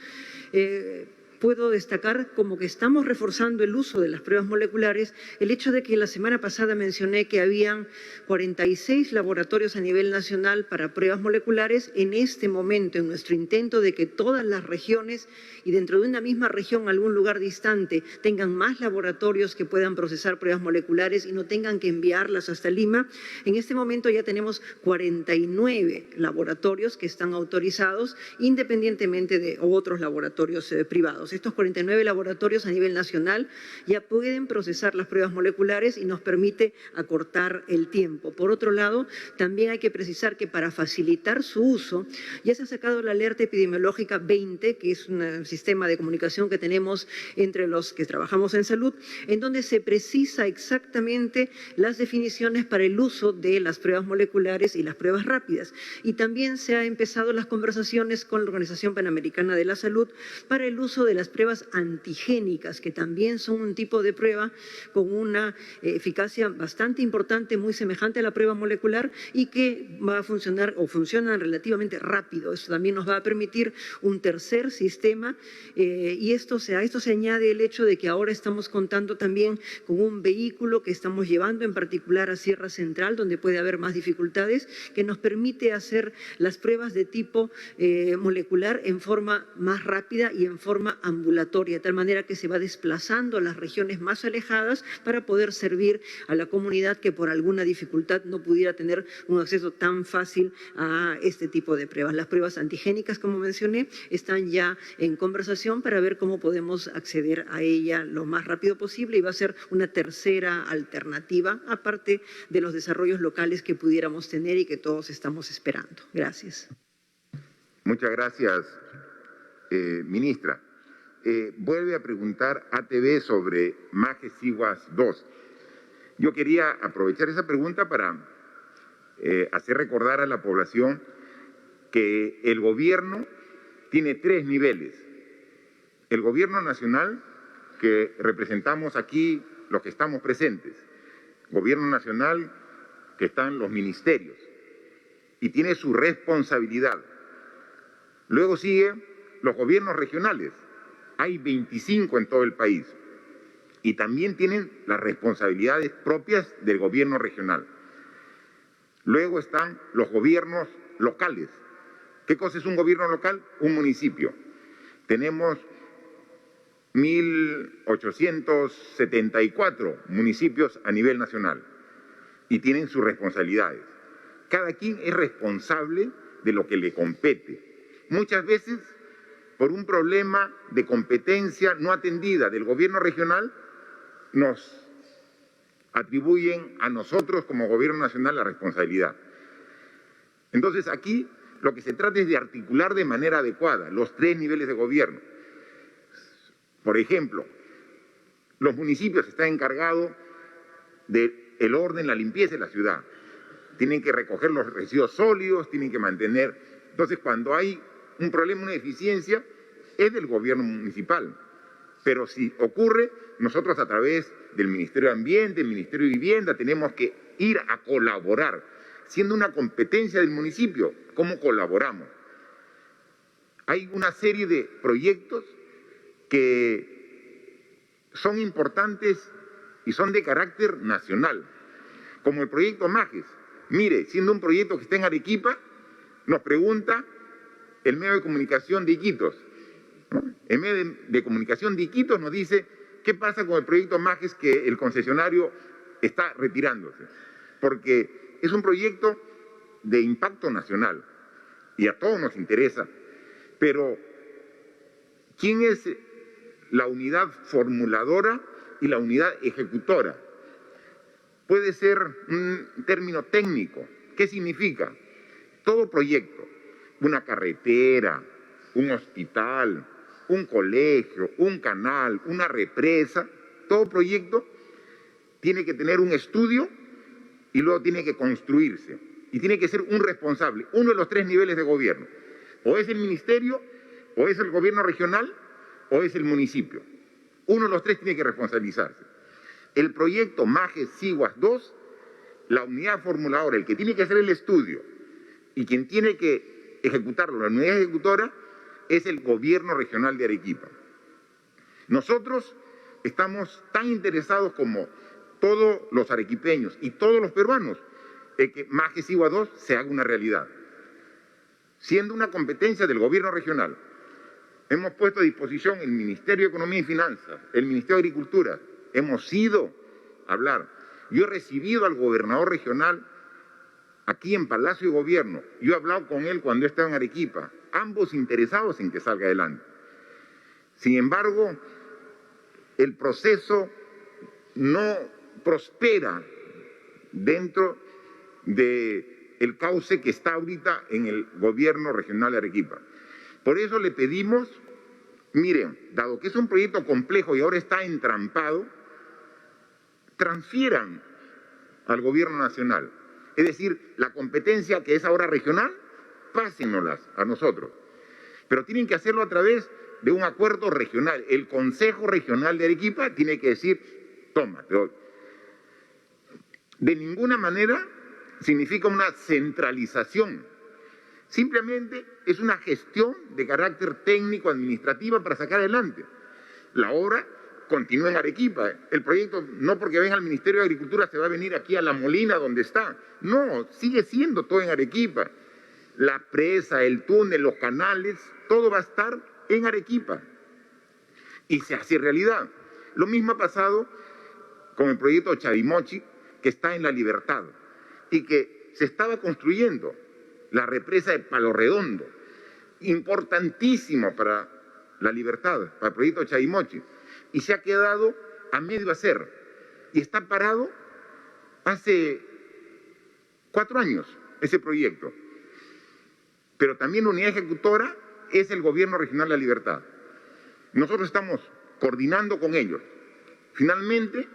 puedo destacar como que estamos reforzando el uso de las pruebas moleculares, el hecho de que la semana pasada mencioné que habían 46 laboratorios a nivel nacional para pruebas moleculares. En este momento, en nuestro intento de que todas las regiones y dentro de una misma región, algún lugar distante, tengan más laboratorios que puedan procesar pruebas moleculares y no tengan que enviarlas hasta Lima, en este momento ya tenemos 49 laboratorios que están autorizados, independientemente de otros laboratorios privados. Estos 49 laboratorios a nivel nacional ya pueden procesar las pruebas moleculares y nos permite acortar el tiempo. Por otro lado, también hay que precisar que para facilitar su uso, ya se ha sacado la alerta epidemiológica 20, que es un sistema de comunicación que tenemos entre los que trabajamos en salud, en donde se precisa exactamente las definiciones para el uso de las pruebas moleculares y las pruebas rápidas. Y también se han empezado las conversaciones con la Organización Panamericana de la Salud para el uso de las pruebas antigénicas, que también son un tipo de prueba con una eficacia bastante importante, muy semejante a la prueba molecular y que va a funcionar o funcionan relativamente rápido. Eso también nos va a permitir un tercer sistema y a esto se añade el hecho de que ahora estamos contando también con un vehículo que estamos llevando en particular a Sierra Central, donde puede haber más dificultades, que nos permite hacer las pruebas de tipo molecular en forma más rápida y en forma ambulatoria, de tal manera que se va desplazando a las regiones más alejadas para poder servir a la comunidad que por alguna dificultad no pudiera tener un acceso tan fácil a este tipo de pruebas. Las pruebas antigénicas, como mencioné, están ya en conversación para ver cómo podemos acceder a ella lo más rápido posible y va a ser una tercera alternativa, aparte de los desarrollos locales que pudiéramos tener y que todos estamos esperando. Gracias. Muchas gracias, ministra. Vuelve a preguntar ATV sobre Maje-Siguas 2. Yo quería aprovechar esa pregunta para hacer recordar a la población que el gobierno tiene 3 niveles. El gobierno nacional, que representamos aquí los que estamos presentes. Gobierno nacional, que están los ministerios y tiene su responsabilidad. Luego sigue los gobiernos regionales. Hay 25 en todo el país y también tienen las responsabilidades propias del gobierno regional. Luego están los gobiernos locales. ¿Qué cosa es un gobierno local? Un municipio. Tenemos 1.874 municipios a nivel nacional y tienen sus responsabilidades. Cada quien es responsable de lo que le compete. Muchas veces, por un problema de competencia no atendida del gobierno regional, nos atribuyen a nosotros como gobierno nacional la responsabilidad. Entonces aquí lo que se trata es de articular de manera adecuada los 3 niveles de gobierno. Por ejemplo, los municipios están encargados del orden, la limpieza de la ciudad. Tienen que recoger los residuos sólidos, tienen que mantener. Entonces, cuando hay un problema, una deficiencia, es del gobierno municipal. Pero si ocurre, nosotros a través del Ministerio de Ambiente, el Ministerio de Vivienda, tenemos que ir a colaborar, siendo una competencia del municipio. ¿Cómo colaboramos? Hay una serie de proyectos que son importantes y son de carácter nacional, como el proyecto MAGES. Mire, siendo un proyecto que está en Arequipa, nos pregunta el medio de comunicación de Iquitos. ¿No? El medio de comunicación de Iquitos nos dice qué pasa con el proyecto MAGES que el concesionario está retirándose. Porque es un proyecto de impacto nacional y a todos nos interesa. Pero, ¿quién es la unidad formuladora y la unidad ejecutora? Puede ser un término técnico. ¿Qué significa? Todo proyecto, una carretera, un hospital, un colegio, un canal, una represa, todo proyecto tiene que tener un estudio y luego tiene que construirse. Y tiene que ser un responsable, uno de los 3 niveles de gobierno. O es el ministerio, o es el gobierno regional, o es el municipio. Uno de los 3 tiene que responsabilizarse. El proyecto MAGES-SIGUAS 2, la unidad formuladora, el que tiene que hacer el estudio y quien tiene que ejecutarlo, la unidad ejecutora, es el gobierno regional de Arequipa. Nosotros estamos tan interesados como todos los arequipeños y todos los peruanos en que MAGES-SIGUAS 2 se haga una realidad. Siendo una competencia del gobierno regional, hemos puesto a disposición el Ministerio de Economía y Finanzas, el Ministerio de Agricultura. Hemos ido a hablar. Yo he recibido al gobernador regional aquí en Palacio de Gobierno. Yo he hablado con él cuando he estado en Arequipa. Ambos interesados en que salga adelante. Sin embargo, el proceso no prospera dentro del cauce que está ahorita en el gobierno regional de Arequipa. Por eso le pedimos, miren, dado que es un proyecto complejo y ahora está entrampado, transfieran al gobierno nacional. Es decir, la competencia que es ahora regional, pásennoslas a nosotros. Pero tienen que hacerlo a través de un acuerdo regional. El Consejo Regional de Arequipa tiene que decir, toma, te doy. De ninguna manera significa una centralización. Simplemente es una gestión de carácter técnico-administrativa para sacar adelante. La obra continúa en Arequipa. El proyecto, no porque venga al Ministerio de Agricultura, se va a venir aquí a La Molina, donde está. No, sigue siendo todo en Arequipa. La presa, el túnel, los canales, todo va a estar en Arequipa. Y se hace realidad. Lo mismo ha pasado con el proyecto Chavimochi, que está en La Libertad, y que se estaba construyendo la represa de Palo Redondo, importantísimo para La Libertad, para el proyecto Chavimochi, y se ha quedado a medio hacer, y está parado hace 4 años ese proyecto. Pero también la unidad ejecutora es el gobierno regional de La Libertad. Nosotros estamos coordinando con ellos. Finalmente,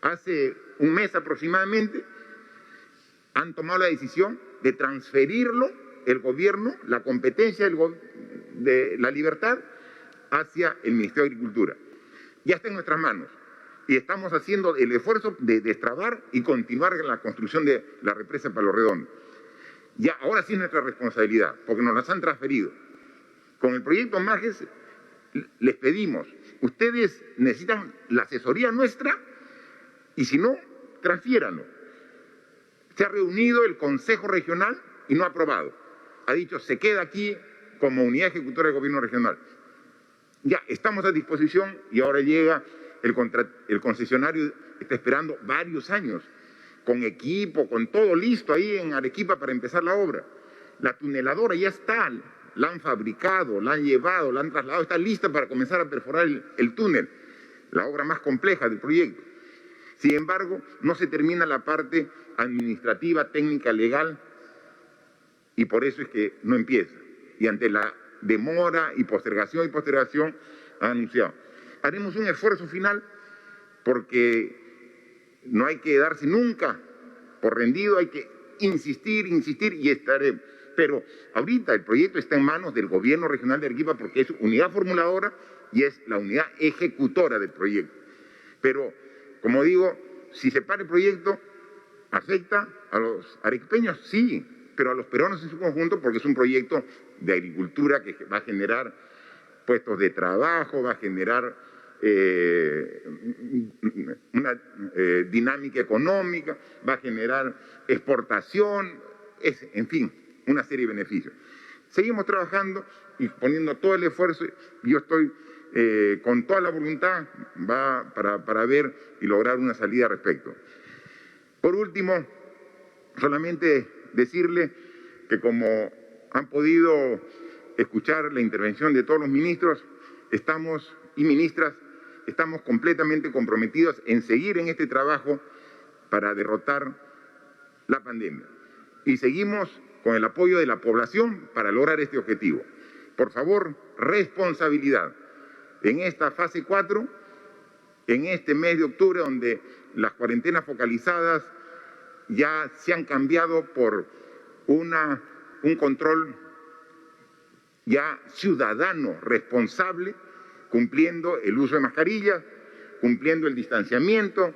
hace un mes aproximadamente, han tomado la decisión de transferirlo, el gobierno, la competencia de La Libertad, hacia el Ministerio de Agricultura. Ya está en nuestras manos y estamos haciendo el esfuerzo de destrabar y continuar en la construcción de la represa de Palo Redondo. Ya, ahora sí es nuestra responsabilidad, porque nos las han transferido. Con el proyecto MAGES les pedimos, ustedes necesitan la asesoría nuestra y si no, transfiéranlo. Se ha reunido el Consejo Regional y no ha aprobado. Ha dicho, se queda aquí como unidad ejecutora del gobierno regional. Ya, estamos a disposición y ahora llega el concesionario, está esperando varios años, con equipo, con todo listo ahí en Arequipa para empezar la obra. La tuneladora ya está, la han fabricado, la han llevado, la han trasladado, está lista para comenzar a perforar el túnel, la obra más compleja del proyecto. Sin embargo, no se termina la parte administrativa, técnica, legal y por eso es que no empieza. Y ante la demora y postergación han anunciado. Haremos un esfuerzo final porque no hay que darse nunca por rendido, hay que insistir y estaremos. Pero ahorita el proyecto está en manos del Gobierno Regional de Arequipa porque es unidad formuladora y es la unidad ejecutora del proyecto. Pero, como digo, si se para el proyecto, ¿afecta a los arequipeños? Sí, pero a los peruanos en su conjunto porque es un proyecto de agricultura que va a generar puestos de trabajo, va a generar una dinámica económica, va a generar exportación, en fin, una serie de beneficios. Seguimos trabajando y poniendo todo el esfuerzo. Yo estoy con toda la voluntad para ver y lograr una salida al respecto. Por último, solamente decirle que como han podido escuchar la intervención de todos los ministros y ministras, estamos completamente comprometidos en seguir en este trabajo para derrotar la pandemia. Y seguimos con el apoyo de la población para lograr este objetivo. Por favor, responsabilidad. En esta fase 4, en este mes de octubre, donde las cuarentenas focalizadas ya se han cambiado por un control ya ciudadano responsable, cumpliendo el uso de mascarillas, cumpliendo el distanciamiento,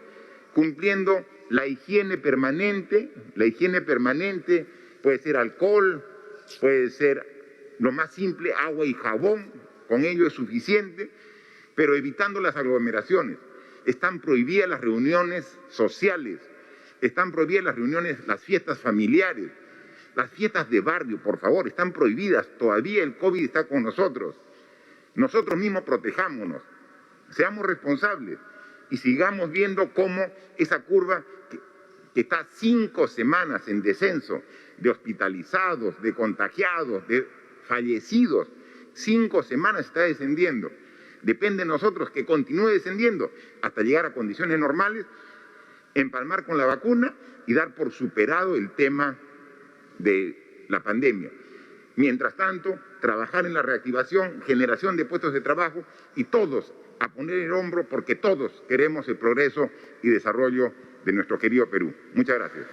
cumpliendo la higiene permanente. La higiene permanente puede ser alcohol, puede ser lo más simple, agua y jabón, con ello es suficiente, pero evitando las aglomeraciones. Están prohibidas las reuniones sociales, están prohibidas las reuniones, las fiestas familiares, las fiestas de barrio, por favor, están prohibidas. Todavía el COVID está con nosotros. Nosotros mismos protejámonos, seamos responsables y sigamos viendo cómo esa curva que está 5 semanas en descenso de hospitalizados, de contagiados, de fallecidos, 5 semanas está descendiendo. Depende de nosotros que continúe descendiendo hasta llegar a condiciones normales, empalmar con la vacuna y dar por superado el tema de la pandemia. Mientras tanto, trabajar en la reactivación, generación de puestos de trabajo y todos a poner el hombro porque todos queremos el progreso y desarrollo de nuestro querido Perú. Muchas gracias.